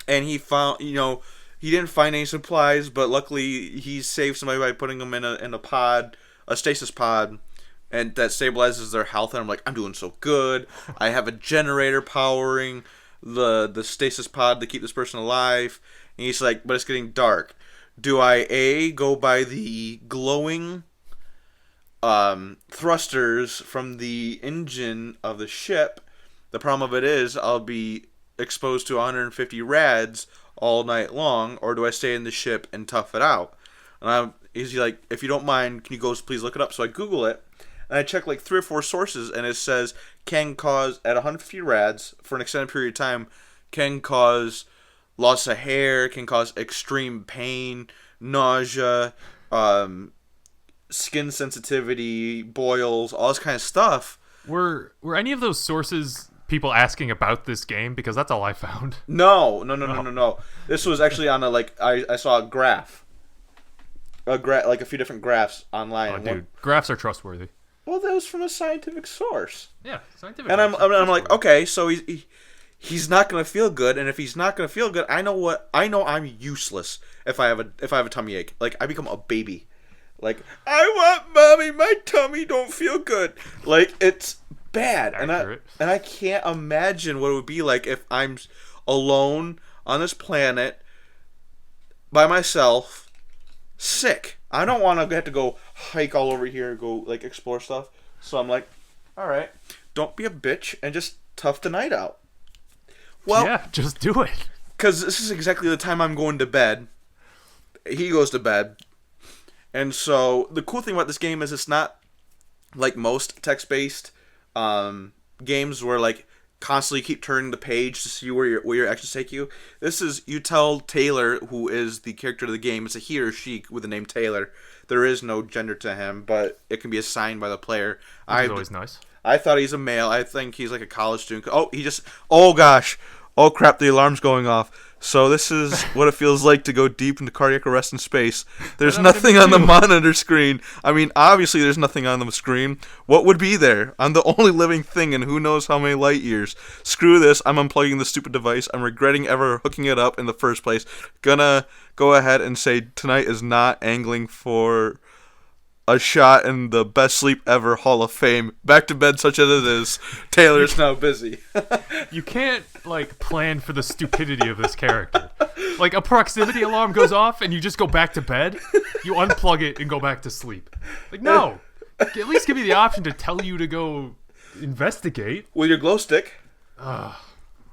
and he found, he didn't find any supplies, but luckily he saved somebody by putting them in a pod, a stasis pod, and that stabilizes their health. And I'm like, I'm doing so good. I have a generator powering the stasis pod to keep this person alive. And he's like, but it's getting dark. Do I go by the glowing thrusters from the engine of the ship? The problem of it is I'll be exposed to 150 rads all night long, or do I stay in the ship and tough it out? And he's like, if you don't mind, can you go please look it up? So I Google it, and I check 3 or 4 sources, and it says can cause, at 150 rads for an extended period of time, can cause loss of hair, can cause extreme pain, nausea, skin sensitivity, boils, all this kind of stuff. Were any of those sources people asking about this game? Because that's all I found. No. This was actually on I saw a graph. A few different graphs online. Oh, dude, graphs are trustworthy. Well, that was from a scientific source. Yeah, scientific. And I'm like, okay, so he's not gonna feel good, and if he's not gonna feel good, I know I'm useless if I have a tummy ache. I become a baby. I want mommy, my tummy don't feel good. It's bad. Accurate. And I can't imagine what it would be like if I'm alone on this planet by myself, sick. I don't want to have to go hike all over here, go explore stuff. So I'm like, all right, don't be a bitch and just tough the night out. Well, yeah, just do it. Because this is exactly the time I'm going to bed. He goes to bed. And so the cool thing about this game is it's not like most text-based games where constantly keep turning the page to see where your actions take you. This is, you tell Taylor, who is the character of the game, it's a he or she with the name Taylor. There is no gender to him, but it can be assigned by the player. Which is always nice. I thought he's a male. I think he's a college student. Oh gosh. Oh crap, the alarm's going off. So this is what it feels like to go deep into cardiac arrest in space. There's nothing on the monitor screen. I mean, obviously there's nothing on the screen. What would be there? I'm the only living thing in who knows how many light years. Screw this. I'm unplugging the stupid device. I'm regretting ever hooking it up in the first place. Gonna go ahead and say tonight is not angling for a shot in the best sleep ever Hall of Fame. Back to bed such as it is. Taylor's now busy. You can't plan for the stupidity of this character. A proximity alarm goes off and you just go back to bed. You unplug it and go back to sleep. No. At least give me the option to tell you to go investigate. With your glow stick.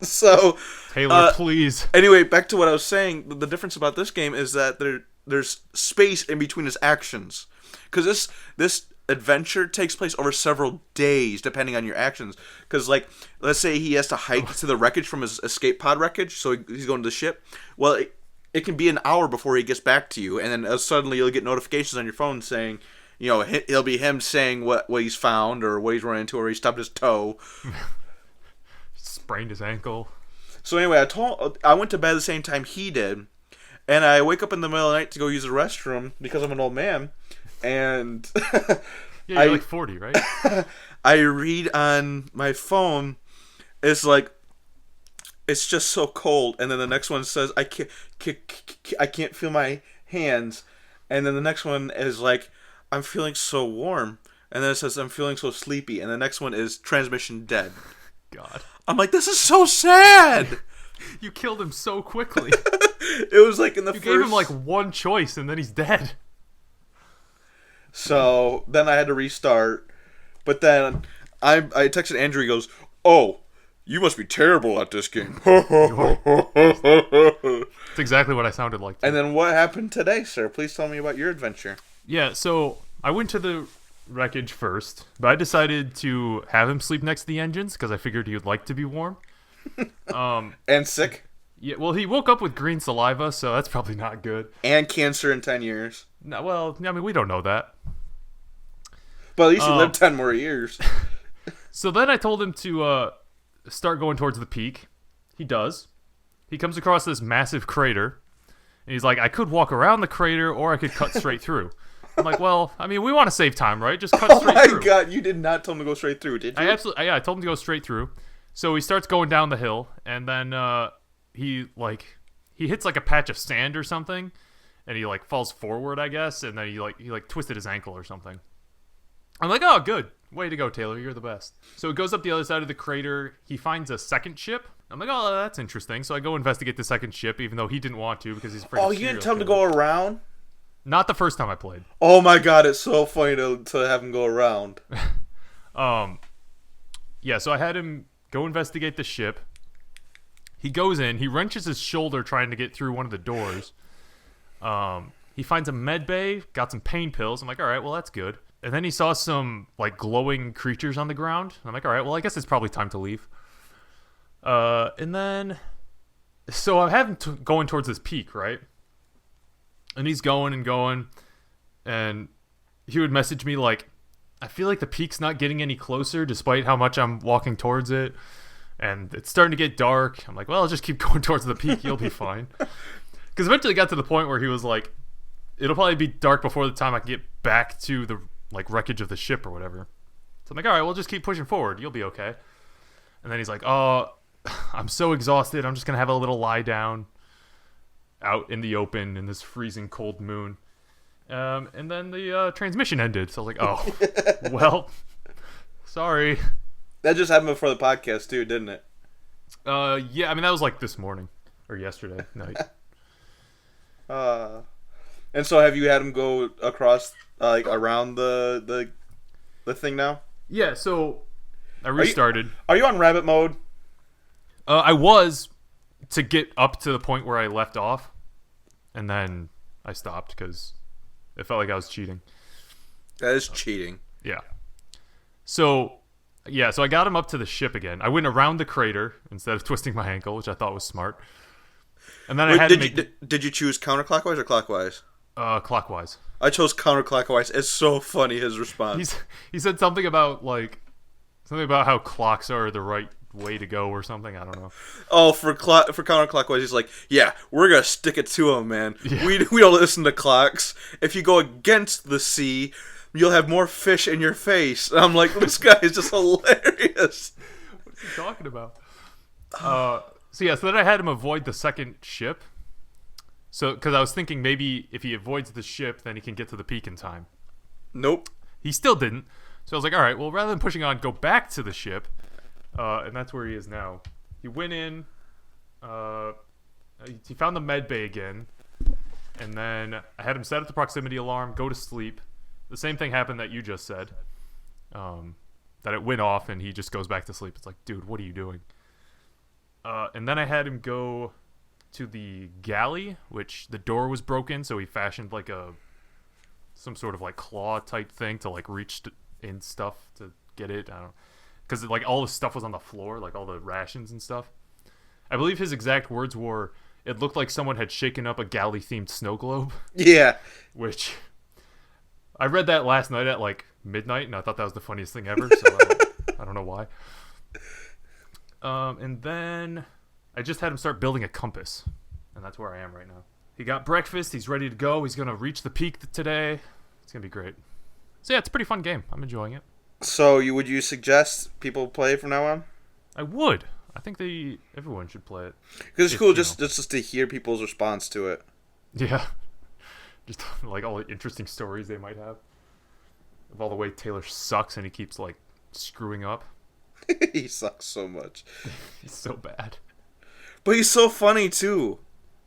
So Taylor, please. Anyway, back to what I was saying. The difference about this game is that there's space in between his actions. Because this adventure takes place over several days, depending on your actions. Because, let's say he has to hike to the wreckage from his escape pod wreckage, so he's going to the ship. Well, it can be an hour before he gets back to you, and then suddenly you'll get notifications on your phone saying, it'll be him saying what he's found, or what he's run into, or he stubbed his toe. Sprained his ankle. So anyway, I went to bed the same time he did, and I wake up in the middle of the night to go use the restroom because I'm an old man. And yeah, you're 40, right? I read on my phone, it's it's just so cold. And then the next one says, I can't feel my hands. And then the next one is like, I'm feeling so warm. And then it says, I'm feeling so sleepy. And the next one is transmission dead. God. I'm like, this is so sad. You killed him so quickly. It was like in the You first... gave him like one choice and then he's dead. So then I had to restart. But then I texted Andrew, he goes, oh, you must be terrible at this game. That's exactly what I sounded like. And then what happened today, sir? Please tell me about your adventure. Yeah, so I went to the wreckage first, but I decided to have him sleep next to the engines because I figured he would like to be warm. And sick. Yeah, well, he woke up with green saliva, so that's probably not good. And cancer in 10 years. No, well, I mean, we don't know that. But at least he lived 10 more years. So then I told him to start going towards the peak. He does. He comes across this massive crater, and he's like, I could walk around the crater, or I could cut straight through. I'm like, well, I mean, we want to save time, right? Just cut straight through. Oh my god, you did not tell him to go straight through, did you? I told him to go straight through. So he starts going down the hill, and then he hits like a patch of sand or something, and he like falls forward, I guess, and then he twisted his ankle or something. I'm like, oh, good. Way to go, Taylor. You're the best. So it goes up the other side of the crater. He finds a second ship. I'm like, oh, that's interesting. So I go investigate the second ship, even though he didn't want to because he's afraid of you didn't tell him to go around? Not the first time I played. Oh my god, it's so funny to have him go around. Yeah, so I had him go investigate the ship. He goes in. He wrenches his shoulder trying to get through one of the doors. He finds a med bay, got some pain pills. I'm like, all right, well, that's good. And then he saw some, like, glowing creatures on the ground. I'm like, all right, well, I guess it's probably time to leave. And then... So I have him going towards this peak, right? And he's going and going. And he would message me, like, I feel like the peak's not getting any closer despite how much I'm walking towards it. And it's starting to get dark. I'm like, well, I'll just keep going towards the peak. You'll be fine. Because eventually it got to the point where he was like, it'll probably be dark before the time I can get back to the wreckage of the ship or whatever. So I'm like, all right, we'll just keep pushing forward. You'll be okay. And then he's like, oh, I'm so exhausted. I'm just going to have a little lie down out in the open in this freezing cold moon. And then the transmission ended. So I was like, oh, well, sorry. That just happened before the podcast too, didn't it? Yeah, I mean, that was like this morning or yesterday night. And so have you had him go across, around the thing now? Yeah, so I restarted. Are you on rabbit mode? I was to get up to the point where I left off, and then I stopped because it felt like I was cheating. That is cheating. Yeah. So I got him up to the ship again. I went around the crater instead of twisting my ankle, which I thought was smart. And then did you choose counterclockwise or clockwise? Clockwise. I chose counterclockwise. It's so funny, his response. He said something about how clocks are the right way to go or something. I don't know. Oh, for counterclockwise, he's like, yeah, we're gonna stick it to him, man. Yeah. We don't listen to clocks. If you go against the sea, you'll have more fish in your face. And I'm like, this guy is just hilarious. What's he talking about? So then I had him avoid the second ship. So, because I was thinking maybe if he avoids the ship, then he can get to the peak in time. Nope. He still didn't. So I was like, all right, well, rather than pushing on, go back to the ship. And that's where he is now. He went in. He found the med bay again. And then I had him set up the proximity alarm, go to sleep. The same thing happened that you just said. That it went off and he just goes back to sleep. It's like, dude, what are you doing? And then I had him go to the galley, which the door was broken, so he fashioned like some sort of like claw type thing to like reach in stuff to get it. I don't know, because like all the stuff was on the floor, like all the rations and stuff. I believe his exact words were, "It looked like someone had shaken up a galley themed snow globe." Yeah. Which I read that last night at like midnight, and I thought that was the funniest thing ever. So I don't know why. And then I just had him start building a compass, and that's where I am right now. He got breakfast. He's ready to go. He's going to reach the peak today. It's going to be great. So yeah, it's a pretty fun game. I'm enjoying it. So would you suggest people play from now on? I would. I think everyone should play it. Because it's cool just to hear people's response to it. Yeah. Just like all the interesting stories they might have. Of all the way Taylor sucks and he keeps like screwing up. He sucks so much. He's so bad. But he's so funny too.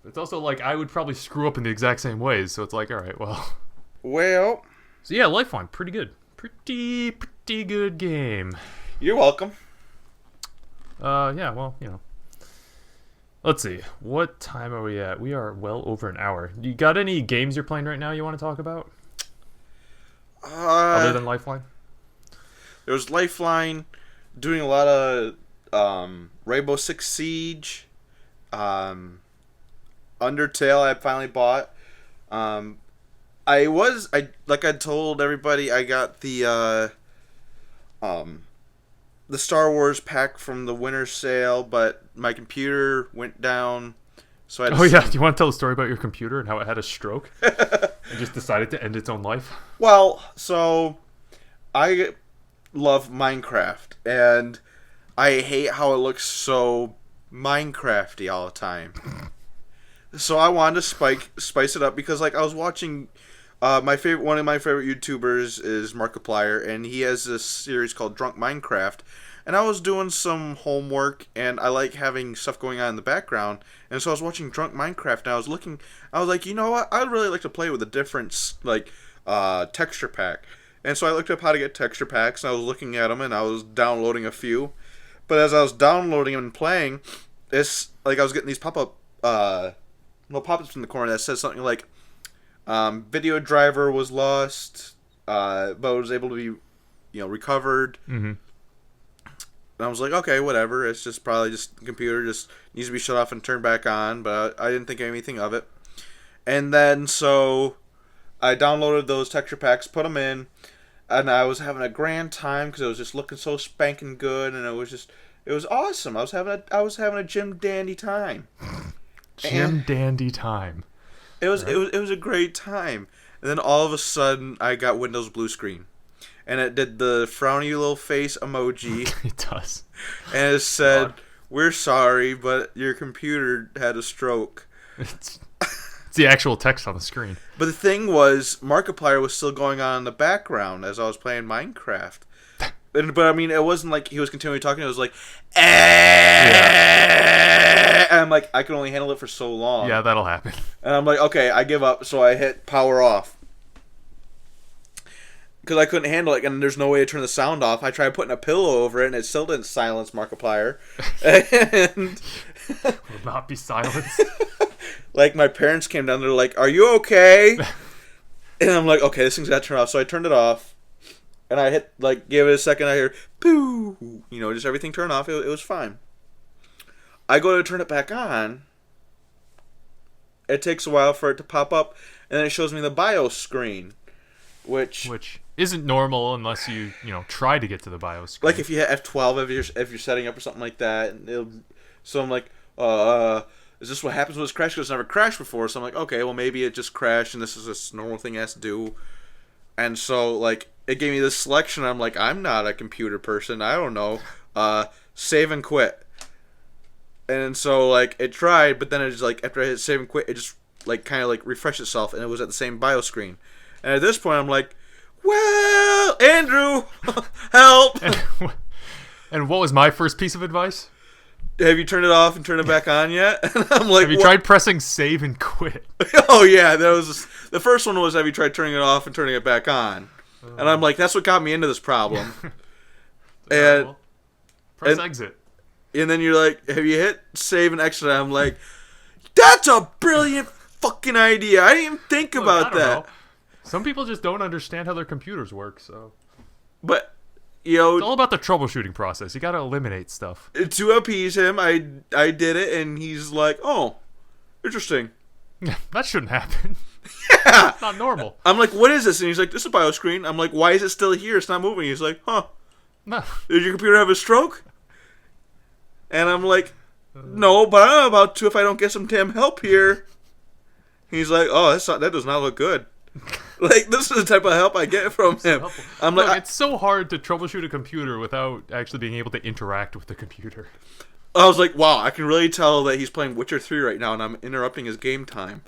It's also like I would probably screw up in the exact same ways, so it's like, alright, well. Well. So yeah, Lifeline, pretty good. Pretty good game. You're welcome. Yeah, well, you know. Let's see. What time are we at? We are well over an hour. You got any games you're playing right now you want to talk about? Other than Lifeline? There was Lifeline, doing a lot of Rainbow Six Siege, Undertale I finally bought. Like I told everybody, I got the Star Wars pack from the winter sale, but my computer went down, so I had to do you want to tell the story about your computer and how it had a stroke and just decided to end its own life? Well, so I love Minecraft, and I hate how it looks so Minecrafty all the time. So I wanted to spice it up because, like, I was watching one of my favorite YouTubers is Markiplier, and he has this series called Drunk Minecraft. And I was doing some homework, and I like having stuff going on in the background. And so I was watching Drunk Minecraft, and I was like, you know what? I'd really like to play with a different, like, texture pack. And so I looked up how to get texture packs, and I was looking at them, and I was downloading a few. But as I was downloading them and playing, it's like I was getting these pop-ups in the corner that says something like, video driver was lost, but was able to be, recovered. Mm-hmm. And I was like, okay, whatever. It's just probably just the computer just needs to be shut off and turned back on. But I didn't think anything of it. And then so I downloaded those texture packs, put them in, and I was having a grand time because it was just looking so spanking good, and it was awesome. I was having a Jim Dandy time. Dandy time. It was a great time. And then all of a sudden, I got Windows blue screen. And it did the frowny little face emoji. It does. And it said, "We're sorry, but your computer had a stroke." It's the actual text on the screen. But the thing was, Markiplier was still going on in the background as I was playing Minecraft. But I mean, it wasn't like he was continually talking. It was like, yeah. And I'm like, I can only handle it for so long. Yeah, that'll happen. And I'm like, okay, I give up. So I hit power off. Because I couldn't handle it, and there's no way to turn the sound off. I tried putting a pillow over it, and it still didn't silence Markiplier. And will not be silenced. Like, my parents came down, they're like, "Are you okay?" And I'm like, okay, this thing's got to turn off. So I turned it off, and I hit, like, gave it a second, I hear, poo, just everything turned off. It was fine. I go to turn it back on. It takes a while for it to pop up, and then it shows me the BIOS screen. Which isn't normal unless you try to get to the BIOS screen. Like if you hit F12 if you're setting up or something like that, and so I'm like, is this what happens when it's crashed? Because it's never crashed before. So I'm like, okay, well maybe it just crashed, and this is a normal thing it has to do. And so like it gave me this selection. I'm like, I'm not a computer person. I don't know. Save and quit. And so like it tried, but then it just like after I hit save and quit, it just like kind of like refreshed itself, and it was at the same BIOS screen. And at this point, I'm like, well, Andrew, help! And what was my first piece of advice? Have you turned it off and turned it back on yet? And I'm like, have you tried pressing save and quit? Oh, yeah. The first one was, have you tried turning it off and turning it back on? And I'm like, that's what got me into this problem. Press exit. And then you're like, have you hit save and exit? I'm like, that's a brilliant fucking idea. I didn't even think about that. Know. Some people just don't understand how their computers work, so. But, it's all about the troubleshooting process. You gotta eliminate stuff. To appease him, I did it, and he's like, oh, interesting. That shouldn't happen. Yeah! It's not normal. I'm like, what is this? And he's like, this is a BIOS screen. I'm like, why is it still here? It's not moving. He's like, huh. No. Did your computer have a stroke? And I'm like, no, but I'm about to if I don't get some damn help here. He's like, oh, that does not look good. Like, this is the type of help I get from him. I'm like, it's so hard to troubleshoot a computer without actually being able to interact with the computer. I was like, wow, I can really tell that he's playing Witcher 3 right now, and I'm interrupting his game time.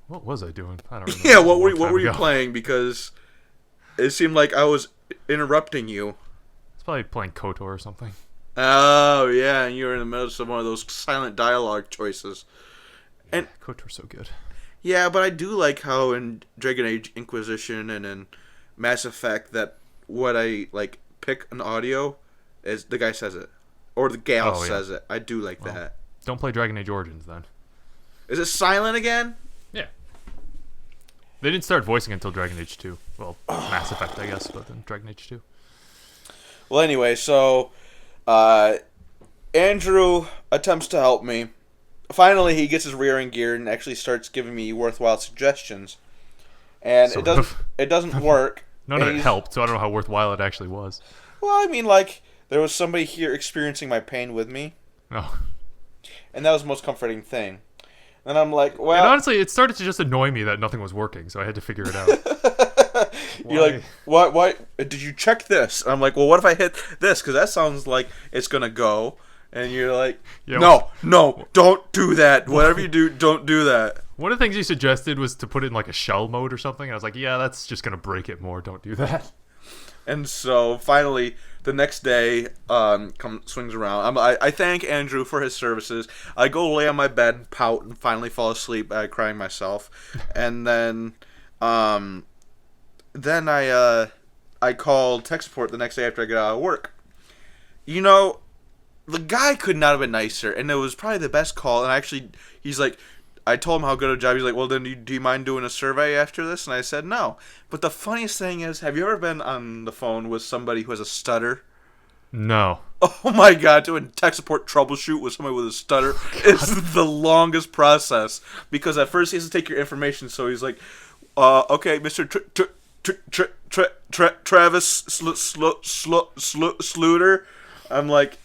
What was I doing? I don't remember. Yeah, what were you playing? Because it seemed like I was interrupting you. It's probably playing KOTOR or something. Oh, yeah, and you were in the middle of one of those silent dialogue choices. And KOTOR's so good. Yeah, but I do like how in Dragon Age Inquisition and in Mass Effect that what I like pick an audio is the guy says it. Or the gal says it. I do like that. Don't play Dragon Age Origins then. Is it silent again? Yeah. They didn't start voicing until Dragon Age 2. Well, Mass Effect, I guess, but then Dragon Age 2. Well, anyway, so Andrew attempts to help me. Finally, he gets his rear in gear and actually starts giving me worthwhile suggestions. And it doesn't work. None of it helped, so I don't know how worthwhile it actually was. Well, I mean, like, there was somebody here experiencing my pain with me. Oh. And that was the most comforting thing. And I'm like, well... And honestly, it started to just annoy me that nothing was working, so I had to figure it out. You're like, why? Did you check this? And I'm like, well, what if I hit this? Because that sounds like it's going to go. And you're like, no, don't do that. Whatever you do, don't do that. One of the things you suggested was to put it in like a shell mode or something. And I was like, yeah, that's just going to break it more. Don't do that. And so finally, the next day swings around. I thank Andrew for his services. I go lay on my bed, pout, and finally fall asleep, crying myself. And then I called tech support the next day after I get out of work. You know, the guy could not have been nicer, and it was probably the best call. And he's like, I told him how good a job. He's like, well, then do you mind doing a survey after this? And I said, no. But the funniest thing is, have you ever been on the phone with somebody who has a stutter? No. Oh my God, doing tech support troubleshoot with somebody with a stutter is the longest process. Because at first he has to take your information, so he's like, okay, Mr. Travis Sluter. I'm like,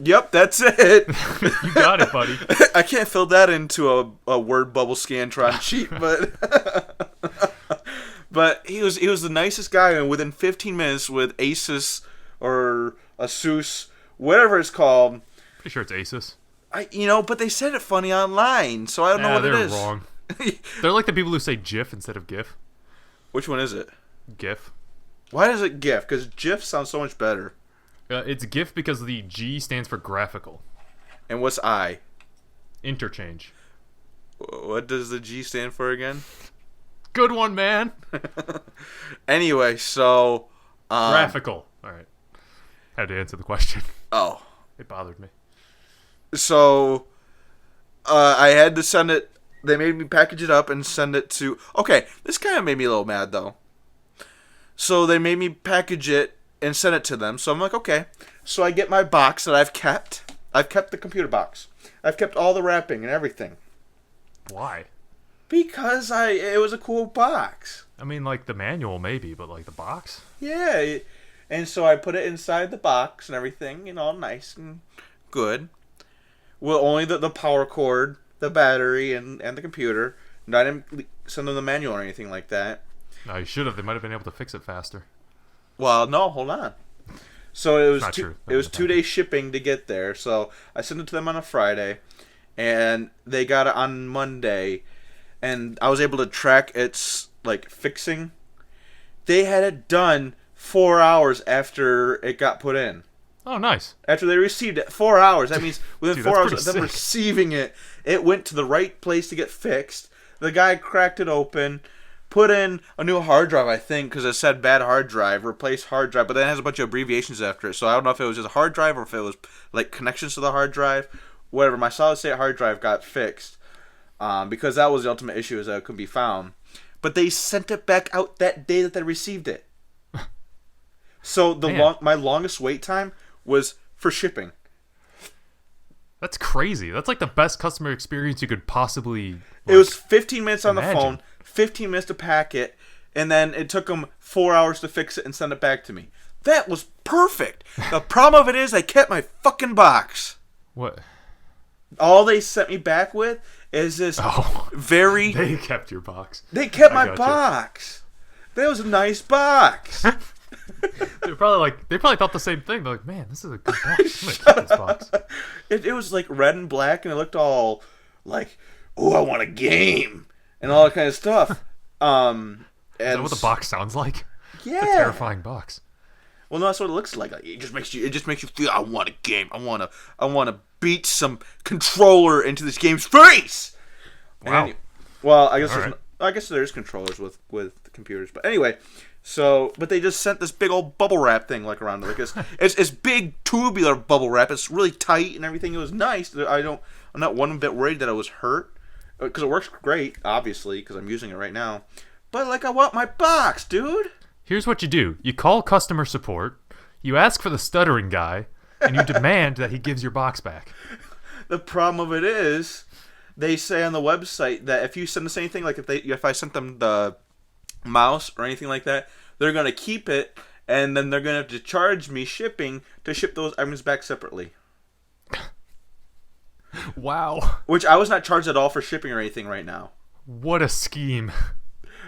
yep, that's it. You got it, buddy. I can't fill that into a word bubble Scantron sheet, but he was the nicest guy, and within 15 minutes with Asus or Asus, whatever it's called. Pretty sure it's Asus. But they said it funny online, so I don't know what it is. They're wrong. They're like the people who say GIF instead of GIF. Which one is it? GIF. Why is it GIF? Because GIF sounds so much better. It's GIF because the G stands for graphical. And what's I? Interchange. What does the G stand for again? Good one, man. Anyway, so... graphical. All right. Had to answer the question. Oh. It bothered me. So, I had to send it... They made me package it up and send it to... Okay, this kind of made me a little mad, though. So, they made me package it and send it to them. So, I'm like, okay. So, I get my box that I've kept. I've kept the computer box. I've kept all the wrapping and everything. Why? Because it was a cool box. I mean, like, the manual maybe, but, like, the box? Yeah. And so, I put it inside the box and everything, all nice and good. Well, only the power cord, the battery, and the computer. And I didn't send them the manual or anything like that. No, you should have. They might have been able to fix it faster. Well, no, hold on. So it was Not true. It was 2 days shipping to get there. So I sent it to them on a Friday, and they got it on Monday, and I was able to track its fixing. They had it done 4 hours after it got put in. Oh, nice. After they received it, 4 hours. That means within 4 hours of them sick. receiving it, it went to the right place to get fixed. The guy cracked it open, put in a new hard drive, I think, because it said bad hard drive, replace hard drive, but then it has a bunch of abbreviations after it. So I don't know if it was just a hard drive or if it was connections to the hard drive. Whatever, my solid state hard drive got fixed because that was the ultimate issue, is that it couldn't be found. But they sent it back out that day that they received it. So my longest wait time was for shipping. That's crazy. That's like the best customer experience you could possibly. It was 15 minutes on imagine. the phone, 15 minutes to pack it, and then it took them 4 hours to fix it and send it back to me. That was perfect. The problem of it is I kept my fucking box. What? All they sent me back with is this very... They kept your box. They kept my box. That was a nice box. They probably thought the same thing. They're like, man, this is a good box. I'm gonna keep this box. It was like red and black, and it looked all like, oh, I want a game and all that kind of stuff. Is that what the box sounds like? Yeah, it's a terrifying box. Well, no, that's what it looks like. It just makes you feel. I want a game. I want to beat some controller into this game's face. Wow. Well, I guess there's controllers with computers, but anyway. So, but they just sent this big old bubble wrap thing like around it. Like it's big tubular bubble wrap. It's really tight and everything. It was nice. I'm not one bit worried that I was hurt because it works great, obviously, because I'm using it right now. But like, I want my box, dude. Here's what you do. You call customer support, you ask for the stuttering guy, and you demand that he gives your box back. The problem of it is, they say on the website that if you send us anything, like if I sent them the mouse or anything like that, they're going to keep it, and then they're going to have to charge me shipping to ship those items back separately. Wow. Which I was not charged at all for shipping or anything right now. What a scheme.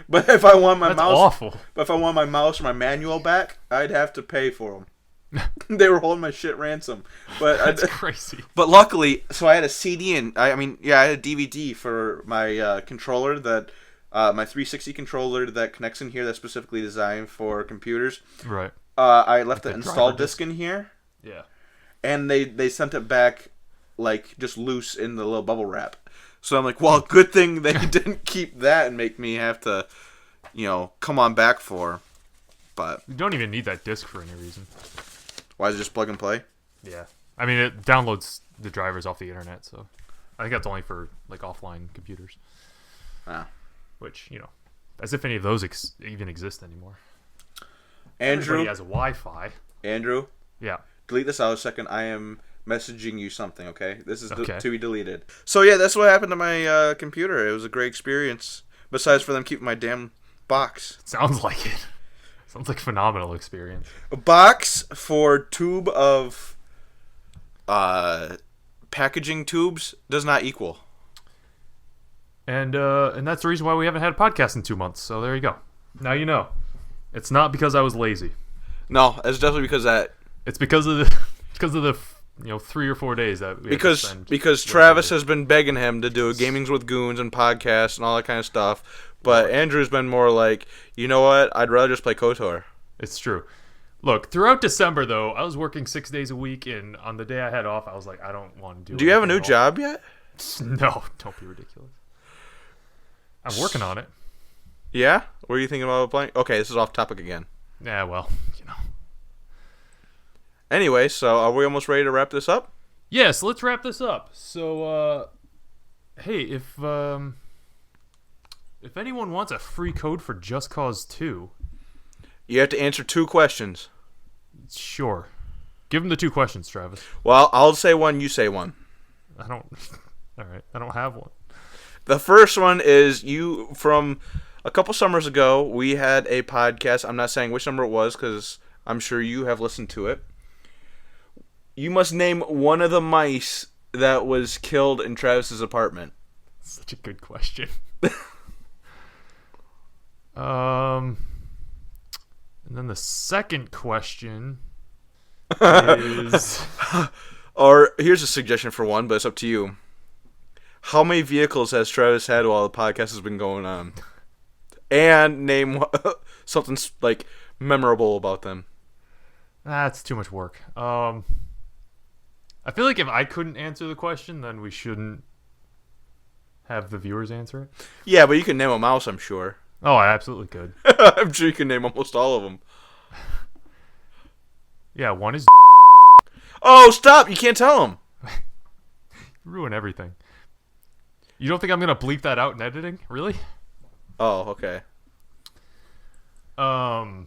But if I want my That's mouse, awful. But if I want my mouse or my manual back, I'd have to pay for them. They were holding my shit ransom. But that's crazy. But luckily, so I had a CD and I had a DVD for my controller that my 360 controller that connects in here that's specifically designed for computers. Right. I left the install disc in here. Yeah. And they sent it back like just loose in the little bubble wrap. So I'm like, well, good thing they didn't keep that and make me have to, come on back for. But you don't even need that disc for any reason. Why is it just plug and play? Yeah. I mean, it downloads the drivers off the internet, so I think that's only for like offline computers. Ah. Which, as if any of those even exist anymore. Andrew Everybody has a Wi-Fi. Andrew? Yeah. Delete this out a second. I am messaging you something, okay? This is okay. To be deleted. So yeah, that's what happened to my computer. It was a great experience. Besides for them keeping my damn box. Sounds like it. Sounds like a phenomenal experience. A box for tube of packaging tubes does not equal. And that's the reason why we haven't had a podcast in 2 months. So there you go. Now you know. It's not because I was lazy. No, it's definitely because that. It's because of the 3 or 4 days that we because Travis has been begging him to do Gamings with Goons and podcasts and all that kind of stuff. But Andrew's been more like, you know what? I'd rather just play KOTOR. It's true. Look, throughout December, though, I was working 6 days a week, and on the day I had off, I was like, I don't want to do it. Do you have a new job yet? No, don't be ridiculous. I'm working on it. Yeah? What are you thinking about playing? Okay, this is off topic again. Yeah, well, Anyway, so are we almost ready to wrap this up? Yes, let's wrap this up. So, hey, if anyone wants a free code for Just Cause 2... You have to answer 2 questions. Sure. Give them the 2 questions, Travis. Well, I'll say one, you say one. I don't... All right, I don't have one. The first one is from a couple summers ago, we had a podcast. I'm not saying which number it was because I'm sure you have listened to it. You must name one of the mice that was killed in Travis's apartment. Such a good question. And then the second question is... Or here's a suggestion for one, but it's up to you. How many vehicles has Travis had while the podcast has been going on? And name something like memorable about them. That's too much work. I feel like if I couldn't answer the question, then we shouldn't have the viewers answer it. Yeah, but you can name a mouse, I'm sure. Oh, I absolutely could. I'm sure you can name almost all of them. Yeah, one is... Oh, stop! You can't tell them. Ruin everything. You don't think I'm going to bleep that out in editing? Really? Oh, okay. Well,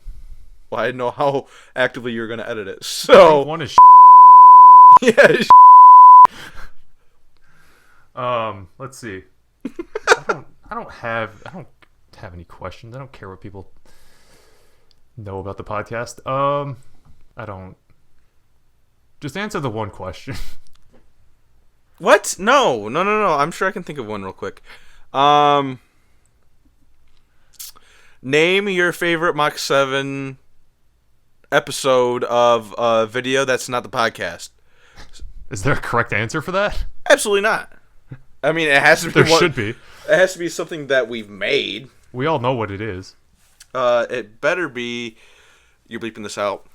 I didn't know how actively you were going to edit it. So one is... Yeah. Let's see. I don't have any questions. I don't care what people know about the podcast. I don't. Just answer the one question. What? No. I'm sure I can think of one real quick. Name your favorite Mach 7 episode of a video that's not the podcast. Is there a correct answer for that? Absolutely not. I mean, it has to be. There should be. It has to be something that we've made. We all know what it is. It better be. You're bleeping this out.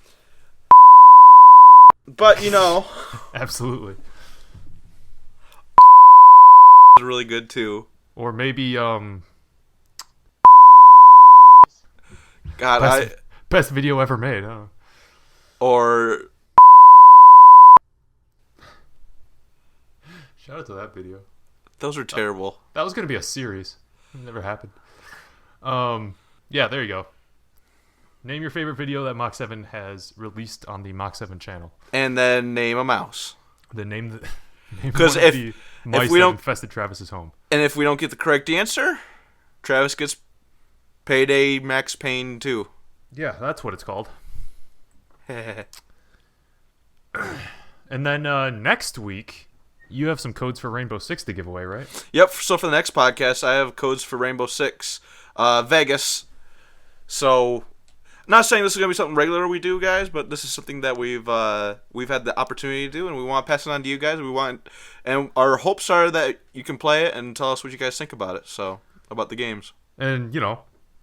But, Absolutely. It's really good, too. Or maybe, God, best video ever made, huh? Or... Shout out to that video. Those are terrible. That was going to be a series. It never happened. Yeah, there you go. Name your favorite video that Mach7 has released on the Mach7 channel. And then name a mouse. Because if we don't infested Travis's home. And if we don't get the correct answer, Travis gets Payday Max Payne 2. Yeah, that's what it's called. And then next week, you have some codes for Rainbow Six to give away, right? Yep. So for the next podcast, I have codes for Rainbow Six Vegas. So, not saying this is going to be something regular we do, guys, but this is something that we've had the opportunity to do, and we want to pass it on to you guys. And our hopes are that you can play it and tell us what you guys think about it. So, about the games. And,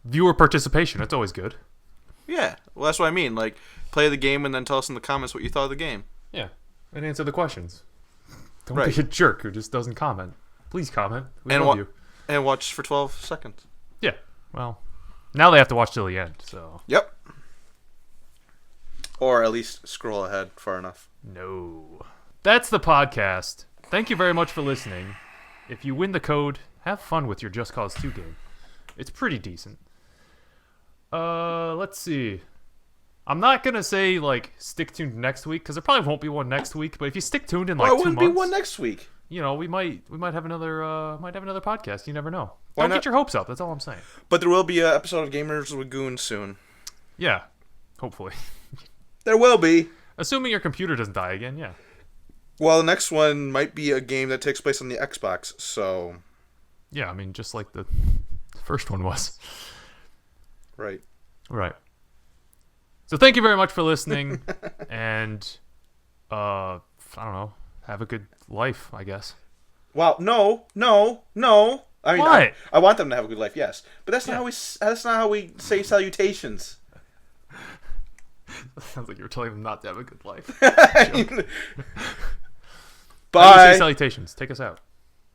viewer participation. That's always good. Yeah. Well, that's what I mean. Like, play the game and then tell us in the comments what you thought of the game. Yeah. And answer the questions. Don't Right. be a jerk who just doesn't comment. Please comment. We love you. And watch for 12 seconds. Yeah. Well, now they have to watch till the end, so. Yep. Or at least scroll ahead far enough. No. That's the podcast. Thank you very much for listening. If you win the code, have fun with your Just Cause 2 game. It's pretty decent. Let's see. I'm not going to say, stick tuned next week, because there probably won't be one next week, but if you stick tuned in, 2 months... Why wouldn't be one next week? We might have another podcast. You never know. Why Don't not? get your hopes up. That's all I'm saying. But there will be an episode of Gamers Lagoon soon. Yeah. Hopefully. There will be. Assuming your computer doesn't die again, yeah. Well, the next one might be a game that takes place on the Xbox, so... Yeah, I mean, just like the first one was. Right. Right. So thank you very much for listening, and, I don't know, have a good life, I guess. Wow, no. I mean, What? I want them to have a good life, yes. But that's not how we say salutations. Sounds like you were telling them not to have a good life. Bye. How do you say salutations? Take us out.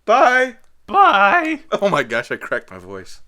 Bye. Bye. Oh my gosh, I cracked my voice.